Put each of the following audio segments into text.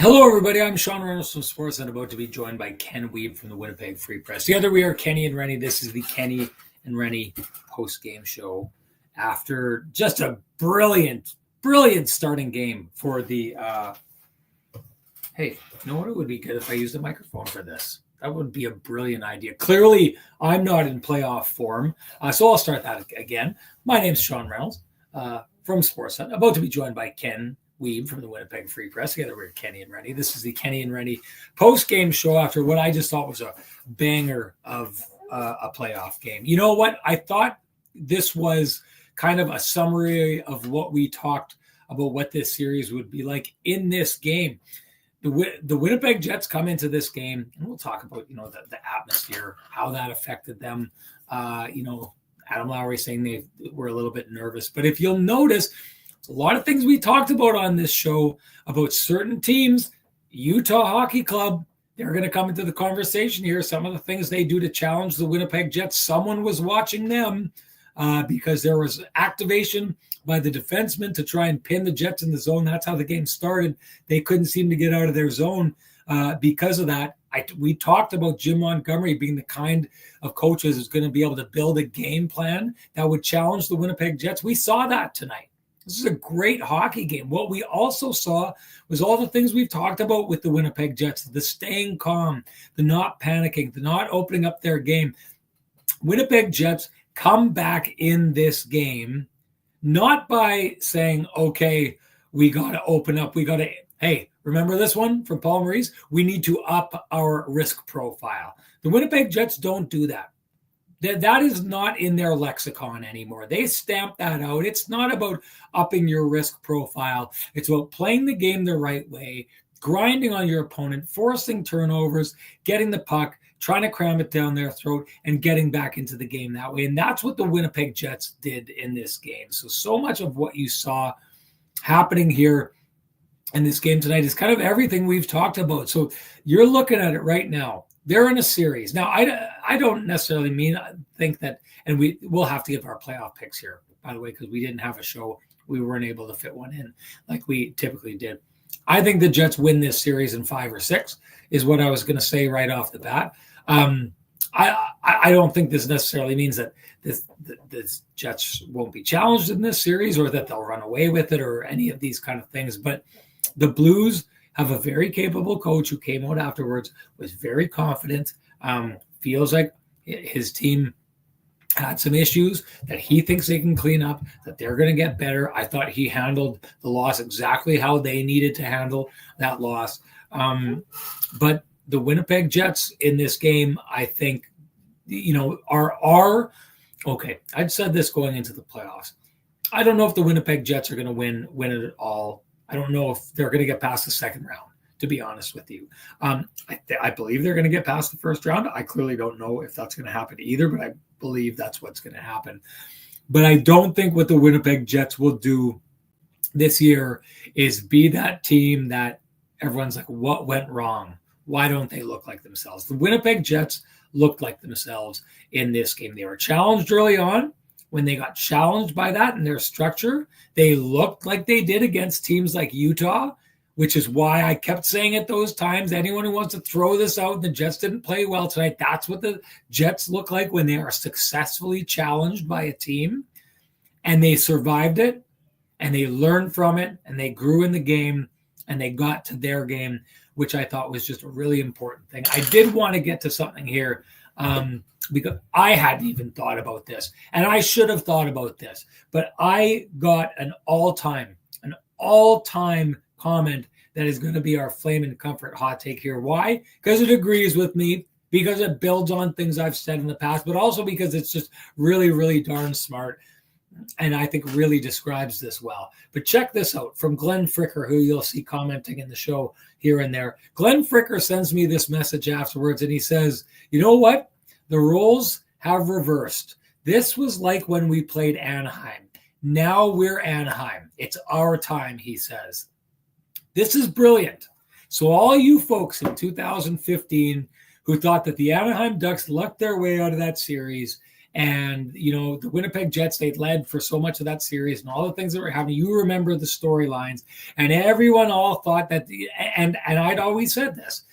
Hello, everybody. I'm Sean Reynolds from Sports and about to be joined by Ken Wiebe from the Winnipeg Free Press. Together we are Kenny and Renny. This is the Kenny and Renny post-game show after just a brilliant starting game for the hey, you know what? It would be good if I used a microphone for this. That would be a brilliant idea. Clearly, I'm not in playoff form, so I'll start that again. My name's Sean Reynolds from Sportsnet, about to be joined by Ken Wiebe from the Winnipeg Free Press. Together we're Kenny and Renny. This is the Kenny and Renny post-game show after what I just thought was a banger of a playoff game. You know what? I thought this was kind of a summary of what we talked about what this series would be like in this game. The Winnipeg Jets come into this game, and we'll talk about, the atmosphere, how that affected them. Adam Lowry saying they were a little bit nervous. But if you'll notice, a lot of things we talked about on this show about certain teams. Utah Hockey Club, they're going to come into the conversation here. Some of the things they do to challenge the Winnipeg Jets, someone was watching them because there was activation by the defenseman to try and pin the Jets in the zone. That's how the game started. They couldn't seem to get out of their zone because of that. We talked about Jim Montgomery being the kind of coaches who's going to be able to build a game plan that would challenge the Winnipeg Jets. We saw that tonight. This is a great hockey game. What we also saw was all the things we've talked about with the Winnipeg Jets, the staying calm, the not panicking, the not opening up their game. Winnipeg Jets come back in this game, not by saying, okay, we got to open up. Hey, remember this one from Paul Maurice? We need to up our risk profile. The Winnipeg Jets don't do that. That is not in their lexicon anymore. They stamp that out. It's not about upping your risk profile. It's about playing the game the right way, grinding on your opponent, forcing turnovers, getting the puck, trying to cram it down their throat, and getting back into the game that way. And that's what the Winnipeg Jets did in this game. So much of what you saw happening here in this game tonight is kind of everything we've talked about. So you're looking at it right now. They're in a series. Now, I don't necessarily think that, and we'll have to give our playoff picks here, by the way, because we didn't have a show. We weren't able to fit one in like we typically did. I think the Jets win this series in 5 or 6 is what I was going to say right off the bat. I don't think this necessarily means that this Jets won't be challenged in this series or that they'll run away with it or any of these kind of things. But the Blues have a very capable coach who came out afterwards, was very confident, feels like his team had some issues that he thinks they can clean up, that they're going to get better. I thought he handled the loss exactly how they needed to handle that loss. But the Winnipeg Jets in this game, I think, are okay. I'd said this going into the playoffs. I don't know if the Winnipeg Jets are going to win it at all. I don't know if they're going to get past the second round, to be honest with you. I believe they're going to get past the first round. I clearly don't know if that's going to happen either, but I believe that's what's going to happen. But I don't think what the Winnipeg Jets will do this year is be that team that everyone's like, what went wrong? Why don't they look like themselves? The Winnipeg Jets looked like themselves in this game. They were challenged early on. When they got challenged by that in their structure, they looked like they did against teams like Utah, which is why I kept saying at those times, anyone who wants to throw this out, the Jets didn't play well tonight. That's what the Jets look like when they are successfully challenged by a team, and they survived it, and they learned from it, and they grew in the game, and they got to their game, which I thought was just a really important thing. I did want to get to something here, because I hadn't even thought about this, and I should have thought about this, but I got an all-time comment that is going to be our Flame and Comfort hot take here. Why? Because it agrees with me, because it builds on things I've said in the past, but also because it's just really, really darn smart, and I think really describes this well. But check this out from Glenn Fricker, who you'll see commenting in the show here and there. Glenn Fricker sends me this message afterwards, and he says, you know what? The roles have reversed. This was like when we played Anaheim. Now we're Anaheim. It's our time, he says. This is brilliant. So all you folks in 2015 who thought that the Anaheim Ducks lucked their way out of that series And, the Winnipeg Jets, they led for so much of that series and all the things that were happening. You remember the storylines, and everyone all thought that, and I'd always said this.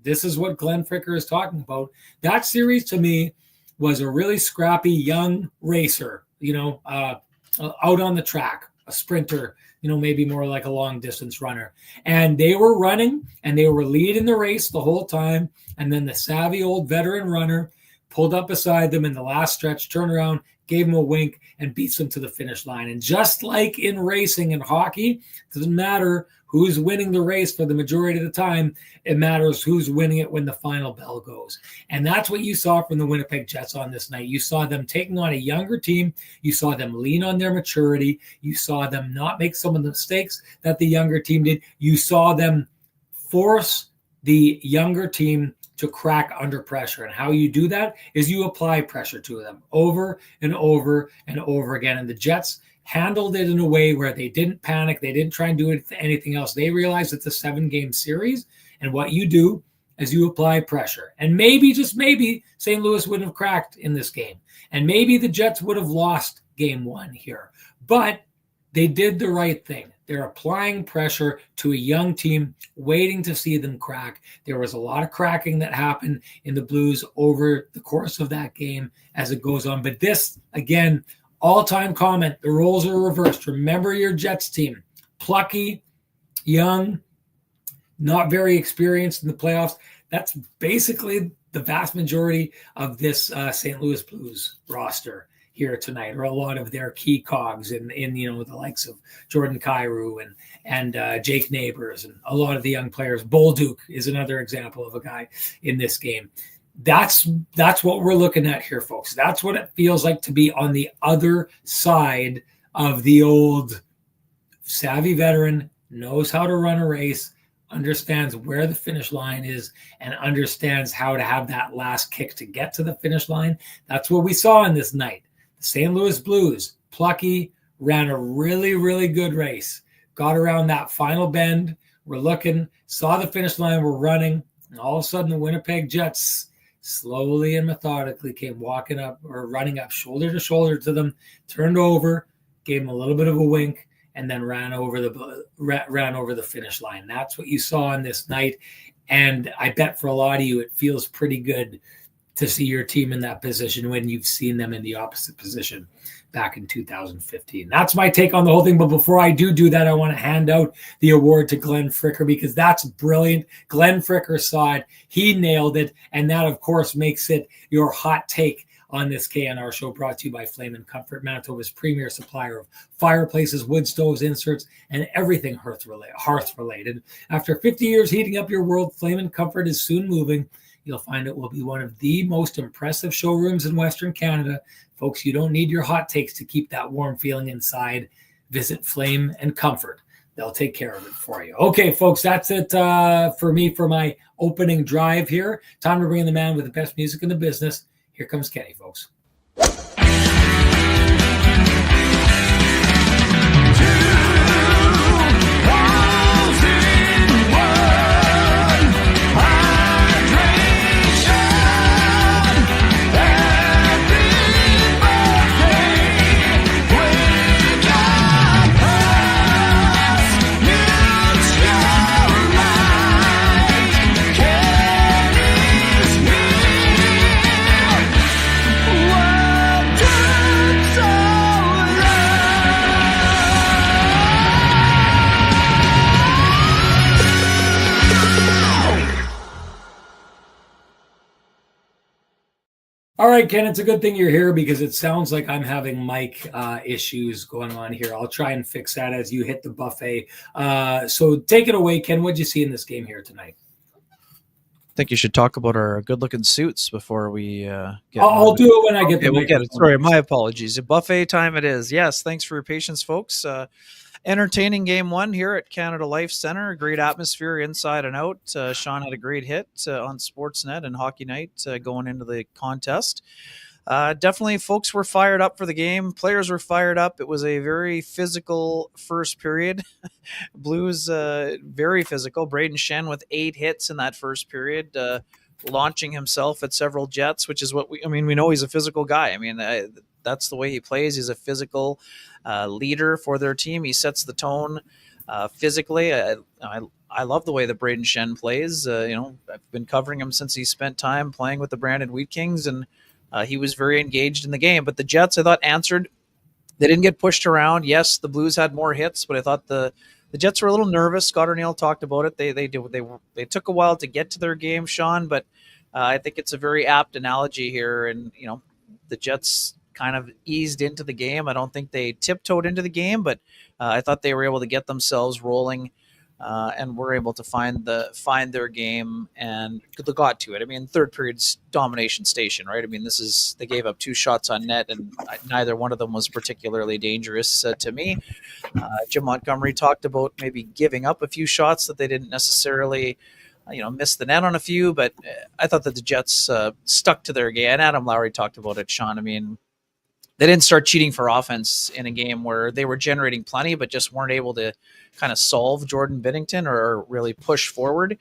This is what Glenn Fricker is talking about. That series to me was a really scrappy young racer, out on the track, a sprinter, maybe more like a long distance runner. And they were running and they were leading the race the whole time. And then the savvy old veteran runner pulled up beside them in the last stretch, turned around, gave them a wink, and beats them to the finish line. And just like in racing and hockey, it doesn't matter who's winning the race for the majority of the time. It matters who's winning it when the final bell goes. And that's what you saw from the Winnipeg Jets on this night. You saw them taking on a younger team. You saw them lean on their maturity. You saw them not make some of the mistakes that the younger team did. You saw them force the younger team to crack under pressure. And how you do that is you apply pressure to them over and over and over again. And the Jets handled it in a way where they didn't panic. They didn't try and do anything else. They realized it's a 7-game series. And what you do is you apply pressure. And maybe, just maybe, St. Louis wouldn't have cracked in this game. And maybe the Jets would have lost game 1 here. But they did the right thing. They're applying pressure to a young team, waiting to see them crack. There was a lot of cracking that happened in the Blues over the course of that game as it goes on. But this, again, all-time comment, the roles are reversed. Remember your Jets team. Plucky, young, not very experienced in the playoffs. That's basically the vast majority of this St. Louis Blues roster here tonight, or a lot of their key cogs in the likes of Jordan Kyrou and Jake Neighbors and a lot of the young players. Bolduc is another example of a guy in this game. That's what we're looking at here, folks. That's what it feels like to be on the other side of the old savvy veteran, knows how to run a race, understands where the finish line is, and understands how to have that last kick to get to the finish line. That's what we saw in this night. The St. Louis Blues, plucky, ran a really, really good race, got around that final bend. We're looking, saw the finish line, we're running, and all of a sudden the Winnipeg Jets slowly and methodically came walking up or running up shoulder to shoulder to them, turned over, gave them a little bit of a wink, and then ran over the finish line. That's what you saw on this night. And I bet for a lot of you, it feels pretty good to see your team in that position when you've seen them in the opposite position back in 2015. That's my take on the whole thing. But before I do that, I want to hand out the award to Glenn Fricker, because that's brilliant. Glenn Fricker saw it. He nailed it. And that, of course, makes it your hot take on this KNR show, brought to you by Flame and Comfort, Manitoba's premier supplier of fireplaces, wood stoves, inserts, and everything hearth-related. After 50 years heating up your world, Flame and Comfort is soon moving. You'll find it will be one of the most impressive showrooms in Western Canada. Folks, you don't need your hot takes to keep that warm feeling inside. Visit Flame and Comfort. They'll take care of it for you. Okay, folks, that's it for me for my opening drive here. Time to bring in the man with the best music in the business. Here comes Kenny, folks. All right, Ken, it's a good thing you're here, because it sounds like I'm having mic issues going on here. I'll try and fix that as you hit the buffet. So take it away, Ken. What'd you see in this game here tonight? I think you should talk about our good-looking suits before we get. I'll do it when I get the we'll get it. Sorry, my apologies. Buffet time it is. Yes, thanks for your patience, folks. Entertaining game 1 here at Canada Life Center. Great atmosphere inside and out. Sean had a great hit on Sportsnet and Hockey Night going into the contest. Definitely, folks were fired up for the game. Players were fired up. It was a very physical first period. Blues, very physical. Braden Shen with 8 hits in that first period. launching himself at several Jets, which is what we know he's a physical guy. I mean, that's the way he plays. He's a physical leader for their team. He sets the tone physically. I love the way that Braden Shen plays. I've been covering him since he spent time playing with the Brandon Wheat Kings, and he was very engaged in the game. But the Jets, I thought, answered. They didn't get pushed around. Yes, the Blues had more hits, but I thought the Jets were a little nervous. Scott O'Neill talked about it. They took a while to get to their game, Sean, but I think it's a very apt analogy here. And the Jets kind of eased into the game. I don't think they tiptoed into the game, but I thought they were able to get themselves rolling. And were able to find their game and got to it. I mean, third period's domination station, right? I mean, they gave up 2 shots on net, and neither one of them was particularly dangerous to me. Jim Montgomery talked about maybe giving up a few shots that they didn't necessarily, miss the net on a few, but I thought that the Jets stuck to their game. And Adam Lowry talked about it, Sean. I mean, they didn't start cheating for offense in a game where they were generating plenty, but just weren't able to kind of solve Jordan Binnington or really push forward.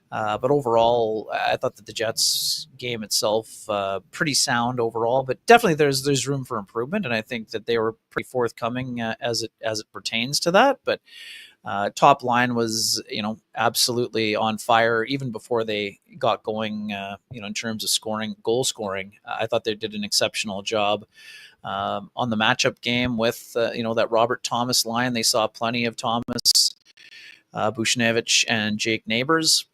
But overall, I thought that the Jets game itself pretty sound overall, but definitely there's room for improvement, and I think that they were pretty forthcoming as it pertains to that. But top line was absolutely on fire even before they got going. In terms of goal scoring, I thought they did an exceptional job. On the matchup game with that Robert Thomas line. They saw plenty of Thomas, Buchnevich, and Jake Neighbors.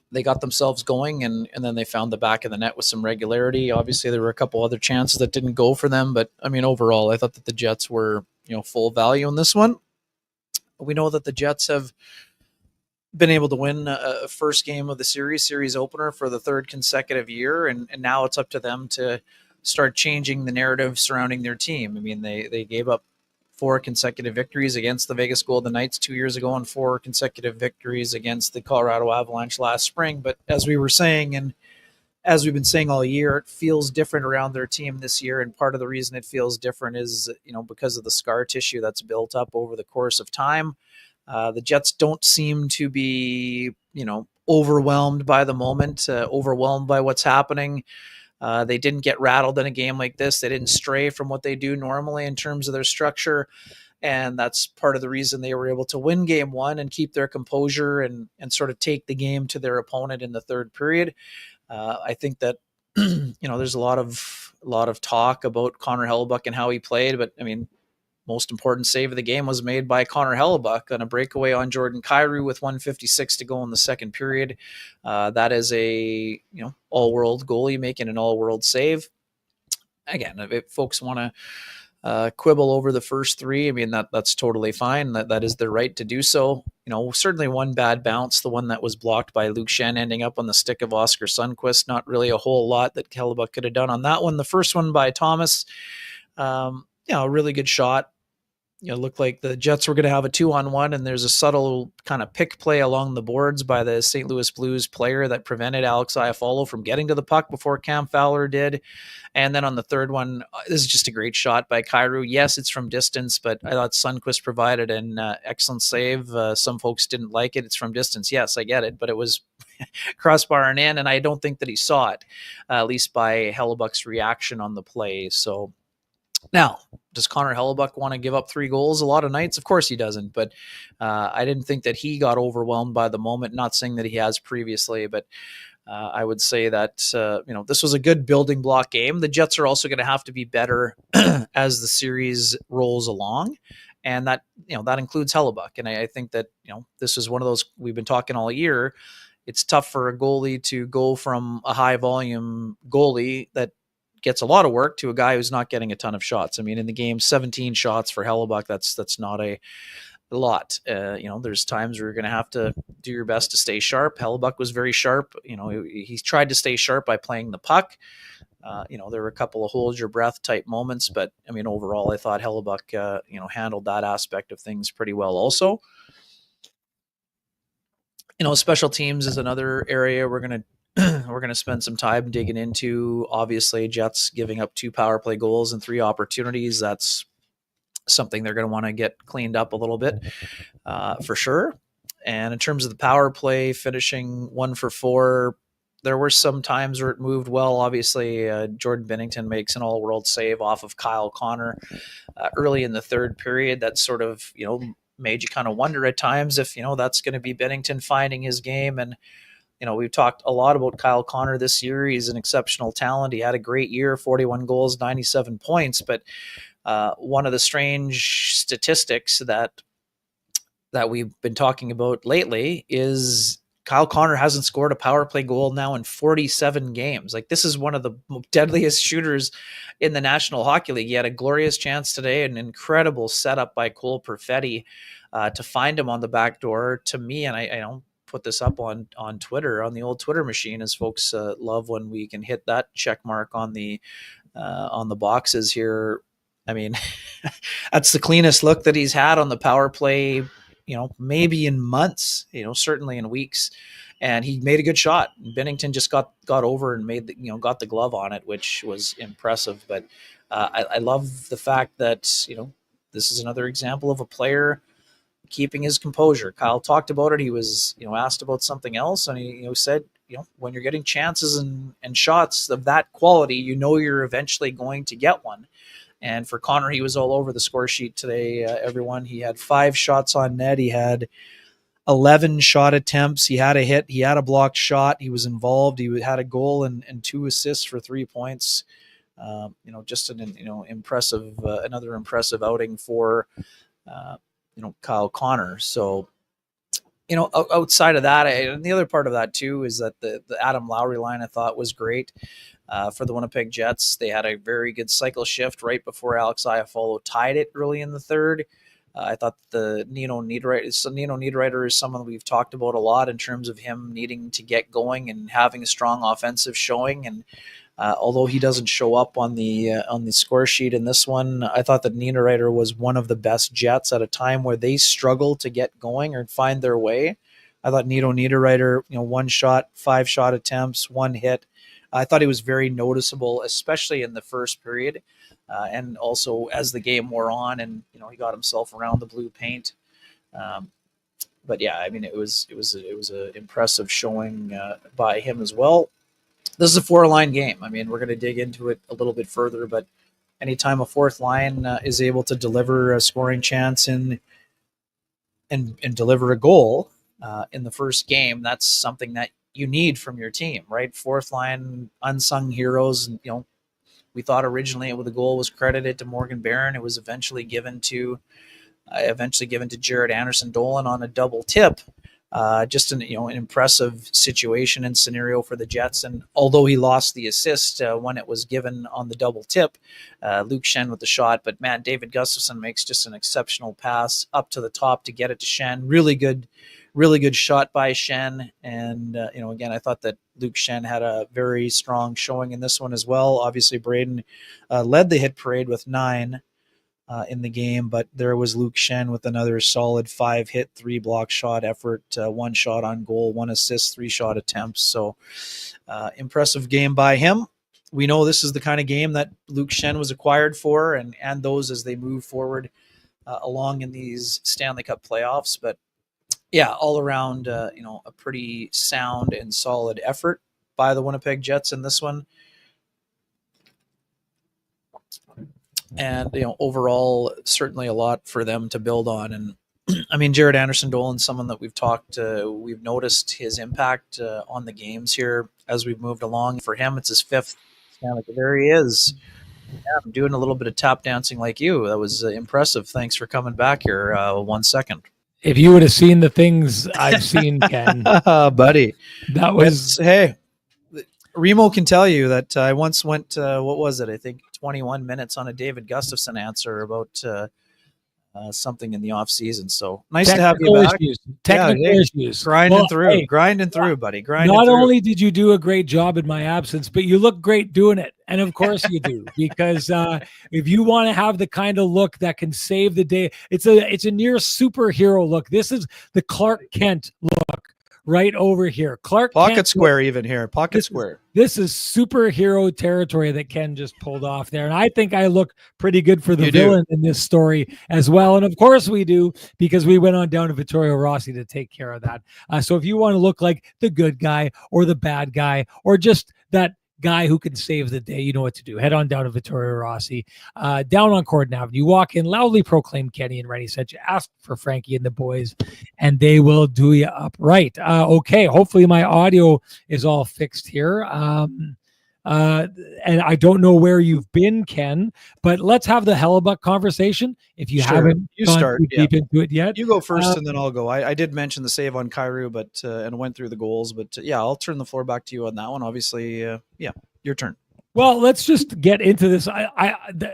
They got themselves going, and then they found the back of the net with some regularity. Obviously, there were a couple other chances that didn't go for them, but I mean, overall, I thought that the Jets were full value in this one. We know that the Jets have been able to win a first game of the series opener for the 3rd consecutive year, and now it's up to them to start changing the narrative surrounding their team. I mean, they gave up 4 consecutive victories against the Vegas Golden Knights 2 years ago and 4 consecutive victories against the Colorado Avalanche last spring. But as we were saying, and as we've been saying all year, it feels different around their team this year. And part of the reason it feels different is, because of the scar tissue that's built up over the course of time. The Jets don't seem to be, overwhelmed by the moment, overwhelmed by what's happening. They didn't get rattled in a game like this. They didn't stray from what they do normally in terms of their structure. And that's part of the reason they were able to win game 1 and keep their composure and sort of take the game to their opponent in the 3rd period. I think that, there's a lot of talk about Connor Hellebuyck and how he played, but I mean, most important save of the game was made by Connor Hellebuyck on a breakaway on Jordan Kyrou with 1:56 to go in the 2nd period. That is a all-world goalie making an all-world save. Again, if folks want to quibble over the first 3, I mean that's totally fine. That is their right to do so. Certainly one bad bounce, the one that was blocked by Luke Shen ending up on the stick of Oscar Sundqvist. Not really a whole lot that Hellebuyck could have done on that one. The first one by Thomas, a really good shot. It looked like the Jets were going to have a 2-on-1, and there's a subtle kind of pick play along the boards by the St. Louis Blues player that prevented Alex Iafallo from getting to the puck before Cam Fowler did. And then on the third one, this is just a great shot by Kyrou. Yes, it's from distance, but I thought Sundqvist provided an excellent save. Some folks didn't like it. It's from distance. Yes, I get it, but it was crossbar and in, and I don't think that he saw it, at least by Hellebuyck's reaction on the play. So now, does Connor Hellebuyck want to give up 3 goals a lot of nights? Of course he doesn't, but I didn't think that he got overwhelmed by the moment. Not saying that he has previously, but I would say that this was a good building block game. The Jets are also going to have to be better as the series rolls along, and that includes Hellebuyck. And I think that this is one of those we've been talking all year. It's tough for a goalie to go from a high volume goalie that gets a lot of work to a guy who's not getting a ton of shots. I mean, in the game, 17 shots for Hellebuyck, that's not a lot. There's times where you're going to have to do your best to stay sharp. Hellebuyck was very sharp. He tried to stay sharp by playing the puck. There were a couple of hold your breath type moments, but I mean, overall, I thought Hellebuyck, handled that aspect of things pretty well also. Special teams is another area we're going to spend some time digging into. Obviously, Jets giving up 2 power play goals and 3 opportunities. That's something they're going to want to get cleaned up a little bit for sure. And in terms of the power play, finishing 1 for 4, there were some times where it moved well. Obviously, Jordan Binnington makes an all-world save off of Kyle Connor early in the third period. That sort of, made you kind of wonder at times if, that's going to be Binnington finding his game. And, we've talked a lot about Kyle Connor this year. He's an exceptional talent. He had a great year, 41 goals, 97 points. But one of the strange statistics that we've been talking about lately is Kyle Connor hasn't scored a power play goal now in 47 games. Like, this is one of the deadliest shooters in the National Hockey League. He had a glorious chance today, an incredible setup by Cole Perfetti to find him on the back door. To me, and I don't put this up on Twitter, on the old Twitter machine, as folks love when we can hit that check mark on the boxes here. I mean, that's the cleanest look that he's had on the power play, maybe in months, certainly in weeks. And he made a good shot. Binnington just got over and made got the glove on it, which was impressive. But I love the fact that, this is another example of a player keeping his composure. Kyle talked about it. He was, asked about something else, and he, said, when you're getting chances and shots of that quality, you're eventually going to get one. And for Connor, he was all over the score sheet today, everyone. He had 5 shots on net. He had 11 shot attempts. He had a hit. He had a blocked shot. He was involved. He had a goal and 2 assists for 3 points. Just an, impressive, another impressive outing for, Kyle Connor. So, outside of that, and the other part of that too is that the Adam Lowry line I thought was great. For the Winnipeg Jets, they had a very good cycle shift right before Alex Iafallo tied it early in the third. I thought the Nino Niederreiter is someone we've talked about a lot in terms of him needing to get going and having a strong offensive showing. And although he doesn't show up on the score sheet in this one, I thought that Niederreiter was one of the best Jets at a time where they struggle to get going or find their way. I thought Nino Niederreiter, 1 shot, 5 shot attempts, 1 hit. I thought he was very noticeable, especially in the first period, and also as the game wore on, and he got himself around the blue paint. But yeah, I mean, it was an impressive showing by him as well. This is a 4-line game. I mean, we're going to dig into it a little bit further, but anytime a fourth line is able to deliver a scoring chance and deliver a goal in the first game, that's something that you need from your team, right? Fourth line, unsung heroes. We thought originally the goal was credited to Morgan Barron. It was eventually given to Jared Anderson-Dolan on a double tip. Just an impressive situation and scenario for the Jets. And although he lost the assist when it was given on the double tip, Luke Schenn with the shot. But man, David Gustafsson makes just an exceptional pass up to the top to get it to Schenn. Really good shot by Schenn. And, again, I thought that Luke Schenn had a very strong showing in this one as well. Obviously, Braden led the hit parade with 9 in the game, but there was Luke Schenn with another solid 5 hit, 3 block shot effort, 1 shot on goal, 1 assist, 3 shot attempts. So impressive game by him. We know this is the kind of game that Luke Schenn was acquired for, and those as they move forward along in these Stanley Cup playoffs. But yeah, all around, a pretty sound and solid effort by the Winnipeg Jets in this one. And, overall, certainly a lot for them to build on. And I mean, Jared Anderson-Dolan, someone that we've noticed his impact on the games here as we've moved along. For him, it's his 5th Stanley Cup. There he is. Yeah, I'm doing a little bit of tap dancing like you. That was impressive. Thanks for coming back here. 1 second. If you would have seen the things I've seen, Ken, buddy, that was hey. Remo can tell you that I once went. What was it? I think 21 minutes on a David Gustafsson answer about something in the off season. So nice to have you back. Technical issues. Grinding through, buddy. Not only did you do a great job in my absence, but you look great doing it. And of course you do, because if you want to have the kind of look that can save the day, it's a near superhero look. This is the Clark Kent look right over here. Clark Pocket Kent, square even here. Pocket square. This is superhero territory that Ken just pulled off there. And I think I look pretty good for the villain in this story as well. And of course we do, because we went on down to Vittorio Rossi to take care of that. So if you want to look like the good guy or the bad guy or just that guy who can save the day, you know what to do. Head on down to Vittorio Rossi, down on Corden Avenue. You walk in, loudly proclaim Kenny and Renny said you asked for Frankie and the boys, and they will do you up right. Okay, hopefully my audio is all fixed here. And I don't know where you've been, Ken, but let's have the Hellebuyck conversation. If you haven't gone deep into it yet. You go first and then I'll go. I did mention the save on Kyrou, but and went through the goals. But yeah, I'll turn the floor back to you on that one. Obviously, your turn. Well, let's just get into this.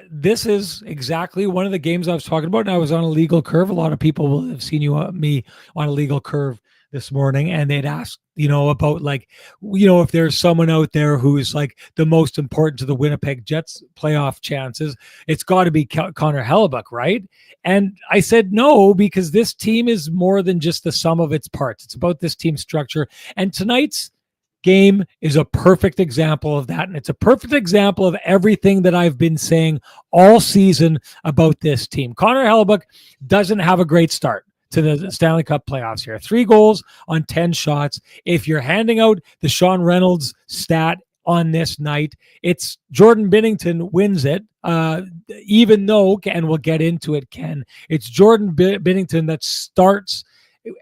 This is exactly one of the games I was talking about, and I was on a legal curve. A lot of people will have seen me on a legal curve this morning, and they'd ask, about if there's someone out there who's like the most important to the Winnipeg Jets playoff chances, it's got to be Connor Hellebuyck, right? And I said no, because this team is more than just the sum of its parts. It's about this team structure, and tonight's game is a perfect example of that. And it's a perfect example of everything that I've been saying all season about this team. Connor Hellebuyck doesn't have a great start to the Stanley Cup playoffs here. 3 goals on 10 shots. If you're handing out the Sean Reynolds stat on this night, it's Jordan Binnington wins it, even though, and we'll get into it, Ken, it's Jordan Binnington that starts.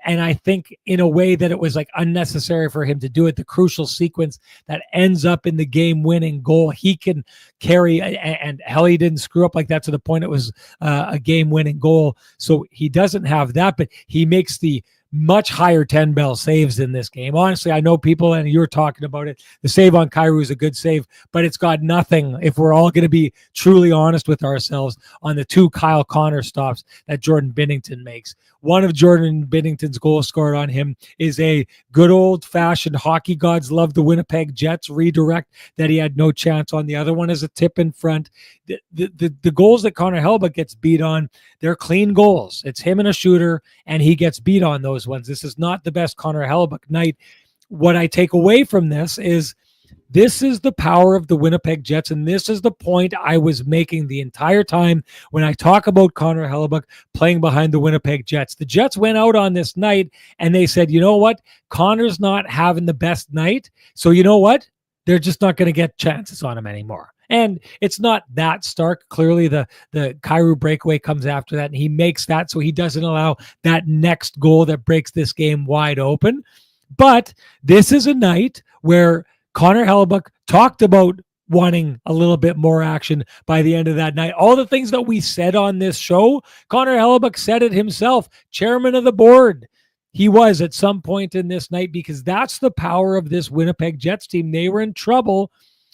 And I think in a way that it was like unnecessary for him to do it, the crucial sequence that ends up in the game-winning goal, he can carry, and hell, he didn't screw up like that to the point it was a game-winning goal. So he doesn't have that, but he makes the much higher 10 bell saves in this game. Honestly, I know people, and you're talking about it, the save on Kyrou is a good save, but it's got nothing, if we're all going to be truly honest with ourselves, on the 2 Kyle Connor stops that Jordan Binnington makes. One of Jordan Binnington's goals scored on him is a good old-fashioned hockey gods love the Winnipeg Jets redirect that he had no chance on. The other one is a tip in front. The goals that Connor Hellebuyck gets beat on, they're clean goals. It's him and a shooter, and he gets beat on those ones. This is not the best Connor Hellebuyck night. What I take away from this is the power of the Winnipeg Jets, and this is the point I was making the entire time when I talk about Connor Hellebuyck playing behind the Winnipeg Jets. The Jets went out on this night, and they said, you know what? Connor's not having the best night, so you know what? They're just not going to get chances on him anymore. And it's not that stark. Clearly, the Kyrou breakaway comes after that, and he makes that, so he doesn't allow that next goal that breaks this game wide open. But this is a night where Connor Hellebuyck talked about wanting a little bit more action by the end of that night. All the things that we said on this show, Connor Hellebuyck said it himself, chairman of the board. He was at some point in this night, because that's the power of this Winnipeg Jets team. They were in trouble.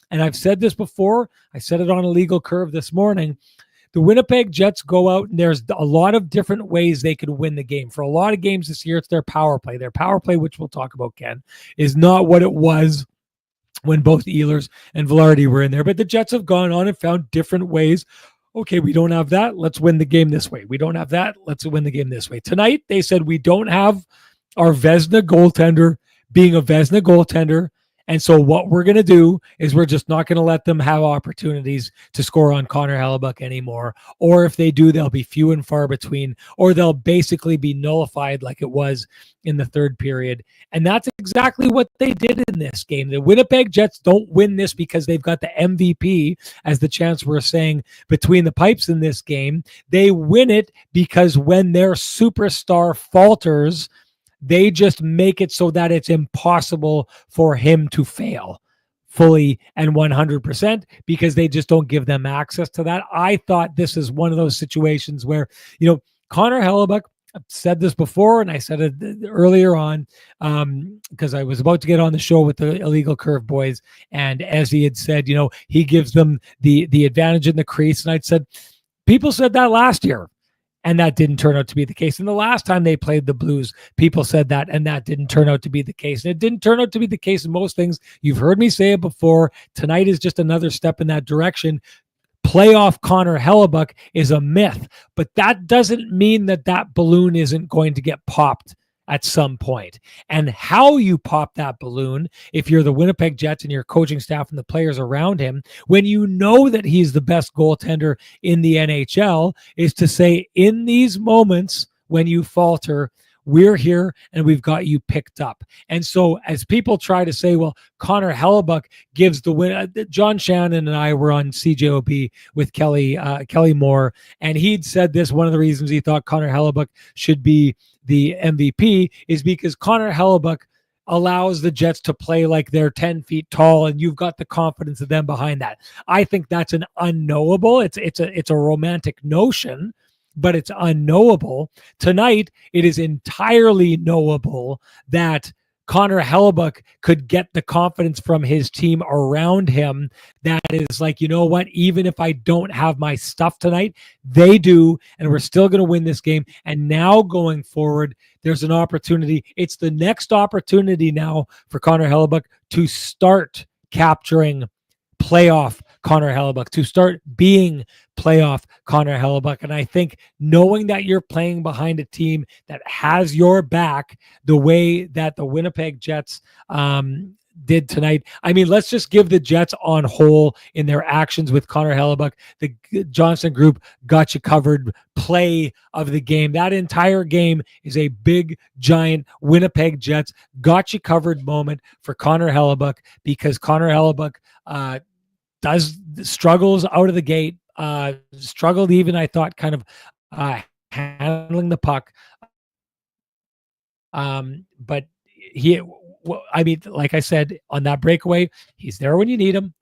And I've said this before. I said it on a legal curve this morning. The Winnipeg Jets go out, and there's a lot of different ways they could win the game. For a lot of games this year, it's their power play. Their power play, which we'll talk about, Ken, is not what it was when both Ehlers and Velarde were in there. But the Jets have gone on and found different ways. Okay, we don't have that. Let's win the game this way. We don't have that. Let's win the game this way. Tonight, they said we don't have our Vezina goaltender being a Vezina goaltender. And so what we're going to do is we're just not going to let them have opportunities to score on Connor Hellebuyck anymore. Or if they do, they'll be few and far between, or they'll basically be nullified like it was in the third period. And that's exactly what they did in this game. The Winnipeg Jets don't win this because they've got the MVP, as the chants were saying, between the pipes in this game. They win it because when their superstar falters, they just make it so that it's impossible for him to fail fully and 100%, because they just don't give them access to that. I thought this is one of those situations where, Connor Hellebuyck, I've said this before, and I said it earlier on, because I was about to get on the show with the Illegal Curve boys, and as he had said, he gives them the advantage in the crease, and I'd said, people said that last year, and that didn't turn out to be the case. And the last time they played the Blues, people said that, and that didn't turn out to be the case. And it didn't turn out to be the case in most things. You've heard me say it before. Tonight is just another step in that direction. Playoff Connor Hellebuyck is a myth, but that doesn't mean that balloon isn't going to get popped at some point. And how you pop that balloon, if you're the Winnipeg Jets and your coaching staff and the players around him, when you know that he's the best goaltender in the NHL, is to say, in these moments when you falter, we're here and we've got you picked up. And so as people try to say, well, Connor Hellebuyck gives the win. John Shannon and I were on CJOB with Kelly Moore, and he'd said this, one of the reasons he thought Connor Hellebuyck should be the MVP is because Connor Hellebuyck allows the Jets to play like they're 10 feet tall, and you've got the confidence of them behind that. I think that's an unknowable. It's a romantic notion, but it's unknowable. Tonight, it is entirely knowable that Connor Hellebuyck could get the confidence from his team around him that is like, you know what, even if I don't have my stuff tonight, they do, and we're still going to win this game. And now going forward, there's an opportunity. It's the next opportunity now for Connor Hellebuyck to start capturing playoff Connor Hellebuyck, to start being playoff Connor Hellebuyck. And I think knowing that you're playing behind a team that has your back the way that the Winnipeg Jets did tonight. I mean, let's just give the Jets on whole in their actions with Connor Hellebuyck. The Johnson Group got you covered play of the game. That entire game is a big, giant Winnipeg Jets got you covered moment for Connor Hellebuyck, because Connor Hellebuyck struggles out of the gate, struggled even, I thought, kind of handling the puck. But I mean, like I said, on that breakaway, he's there when you need him.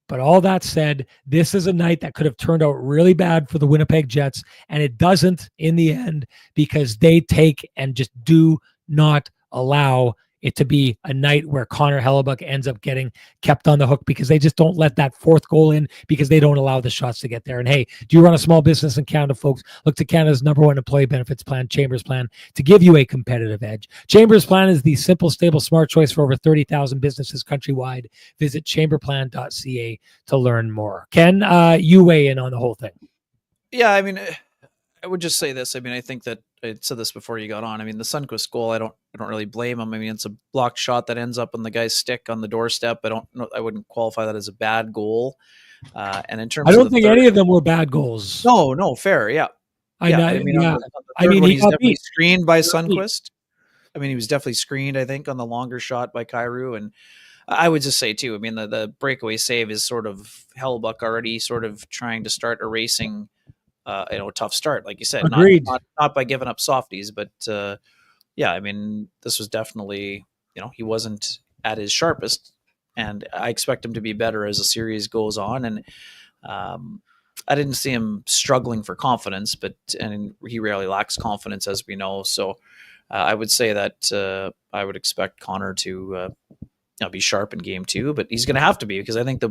But all that said, this is a night that could have turned out really bad for the Winnipeg Jets, and it doesn't in the end, because they take and just do not allow it to be a night where Connor Hellebuyck ends up getting kept on the hook, because they just don't let that fourth goal in, because they don't allow the shots to get there. And hey, do you run a small business in Canada, folks? Look to Canada's #1 employee benefits plan, Chambers Plan, to give you a competitive edge. Chambers Plan is the simple, stable, smart choice for over 30,000 businesses countrywide. Visit chamberplan.ca to learn more. Ken, you weigh in on the whole thing. Yeah, I mean, I would just say this. I mean, I think that I said this before you got on. I mean, the Sundqvist goal, I don't really blame him. I mean, it's a blocked shot that ends up on the guy's stick on the doorstep. I wouldn't qualify that as a bad goal. And in terms, I don't think any of them were bad goals. No, fair, yeah. I mean, he's definitely screened by Sundqvist. I mean, he was definitely screened, I think, on the longer shot by Kyrou. And I would just say too, I mean, the breakaway save is sort of Hellebuyck already sort of trying to start erasing a tough start, like you said. Agreed. Not by giving up softies, but yeah, I mean, this was definitely, he wasn't at his sharpest, and I expect him to be better as the series goes on. And I didn't see him struggling for confidence, and he rarely lacks confidence, as we know. So I would say that I would expect Connor to be sharp in game 2, but he's going to have to be, because I think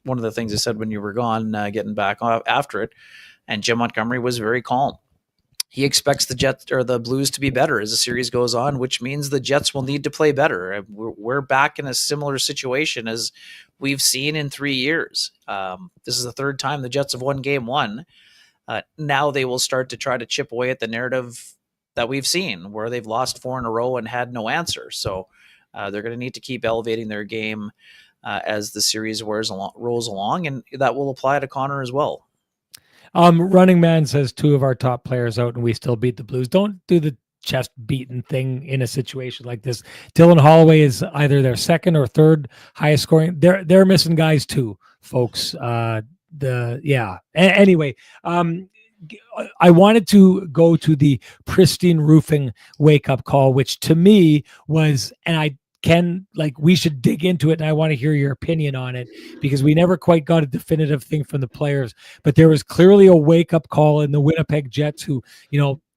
one of the things I said when you were gone, getting back after it, and Jim Montgomery was very calm. He expects the Jets or the Blues to be better as the series goes on, which means the Jets will need to play better. We're back in a similar situation as we've seen in 3 years. This is the third time the Jets have won game 1. Now they will start to try to chip away at the narrative that we've seen, where they've lost 4 in a row and had no answer. So they're going to need to keep elevating their game as the series rolls along, and that will apply to Connor as well. Running Man says 2 of our top players out and we still beat the Blues. Don't do the chest beating thing in a situation like this. Dylan Holloway is either their second or third highest scoring. They're missing guys too, folks. Anyway, I wanted to go to the Pristine Roofing wake up call, which to me was, and we should dig into it, and I want to hear your opinion on it, because we never quite got a definitive thing from the players, but there was clearly a wake-up call in the Winnipeg Jets who,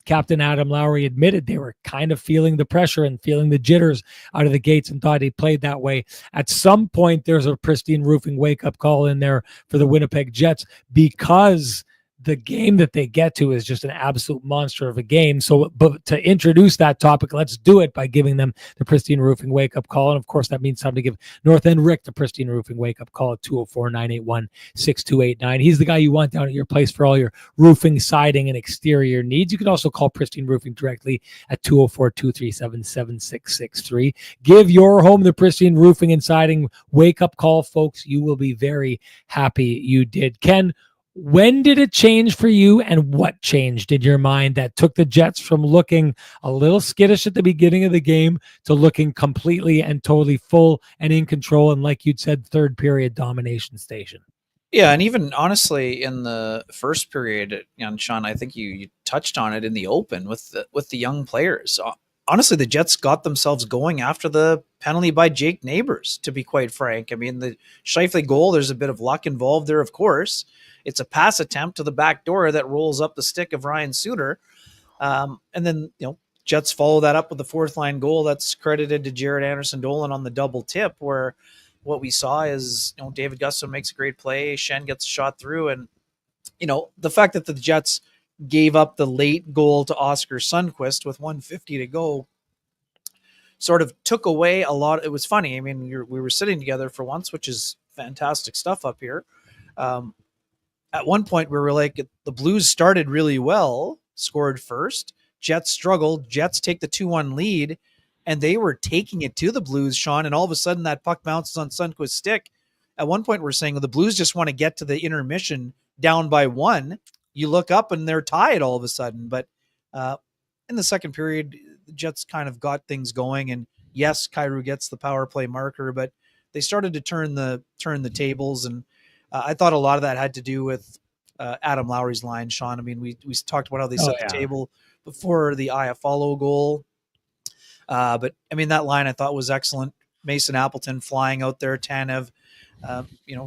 Captain Adam Lowry admitted they were kind of feeling the pressure and feeling the jitters out of the gates and thought he played that way. At some point, there's a Pristine Roofing wake-up call in there for the Winnipeg Jets, because the game that they get to is just an absolute monster of a game. So, but to introduce that topic, let's do it by giving them the Pristine Roofing wake-up call. And of course, that means time to give North End Rick the Pristine Roofing wake-up call at 204-981-6289. He's the guy you want down at your place for all your roofing, siding, and exterior needs. You can also call Pristine Roofing directly at 204-237-7663. Give your home the Pristine Roofing and siding wake-up call, folks. You will be very happy you did. Ken, when did it change for you, and what changed in your mind that took the Jets from looking a little skittish at the beginning of the game to looking completely and totally full and in control, and like you'd said, third period domination station? Yeah, and even honestly, in the first period, Sean, I think you touched on it in the open with the young players. Honestly, the Jets got themselves going after the penalty by Jake Neighbors, to be quite frank. I mean, the Scheifele goal, there's a bit of luck involved there, of course. It's a pass attempt to the back door that rolls up the stick of Ryan Suter. And then, Jets follow that up with the fourth line goal that's credited to Jared Anderson-Dolan on the double tip, where what we saw is, David Gustin makes a great play, Schenn gets a shot through, and, the fact that the Jets gave up the late goal to Oscar Sundqvist with 1:50 to go sort of took away a lot. It was funny. I mean, we were sitting together for once, which is fantastic stuff up here. At one point, we were like, the Blues started really well, scored first. Jets struggled. Jets take the 2-1 lead, and they were taking it to the Blues, Sean, and all of a sudden that puck bounces on Sundqvist's stick. At one point, we're saying, well, the Blues just want to get to the intermission down by 1. You look up, and they're tied all of a sudden. But in the second period, the Jets kind of got things going, and yes, Kyrou gets the power play marker, but they started to turn the tables, and I thought a lot of that had to do with Adam Lowry's line, Sean. I mean, we talked about how they set the table before the Iafallo goal. But, I mean, that line I thought was excellent. Mason Appleton flying out there, Tanev,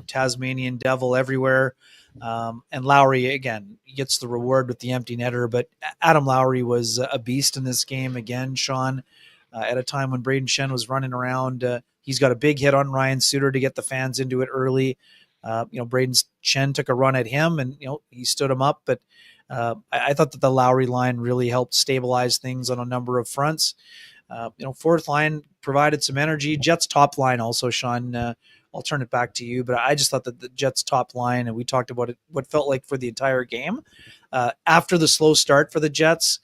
Tasmanian devil everywhere. And Lowry, again, gets the reward with the empty netter. But Adam Lowry was a beast in this game again, Sean, at a time when Braden Schenn was running around. He's got a big hit on Ryan Suter to get the fans into it early. Braden Schenn took a run at him, and he stood him up. But I thought that the Lowry line really helped stabilize things on a number of fronts. Fourth line provided some energy. Jets top line also, Sean. I'll turn it back to you, but I just thought that the Jets top line, and we talked about it, what felt like for the entire game after the slow start for the Jets.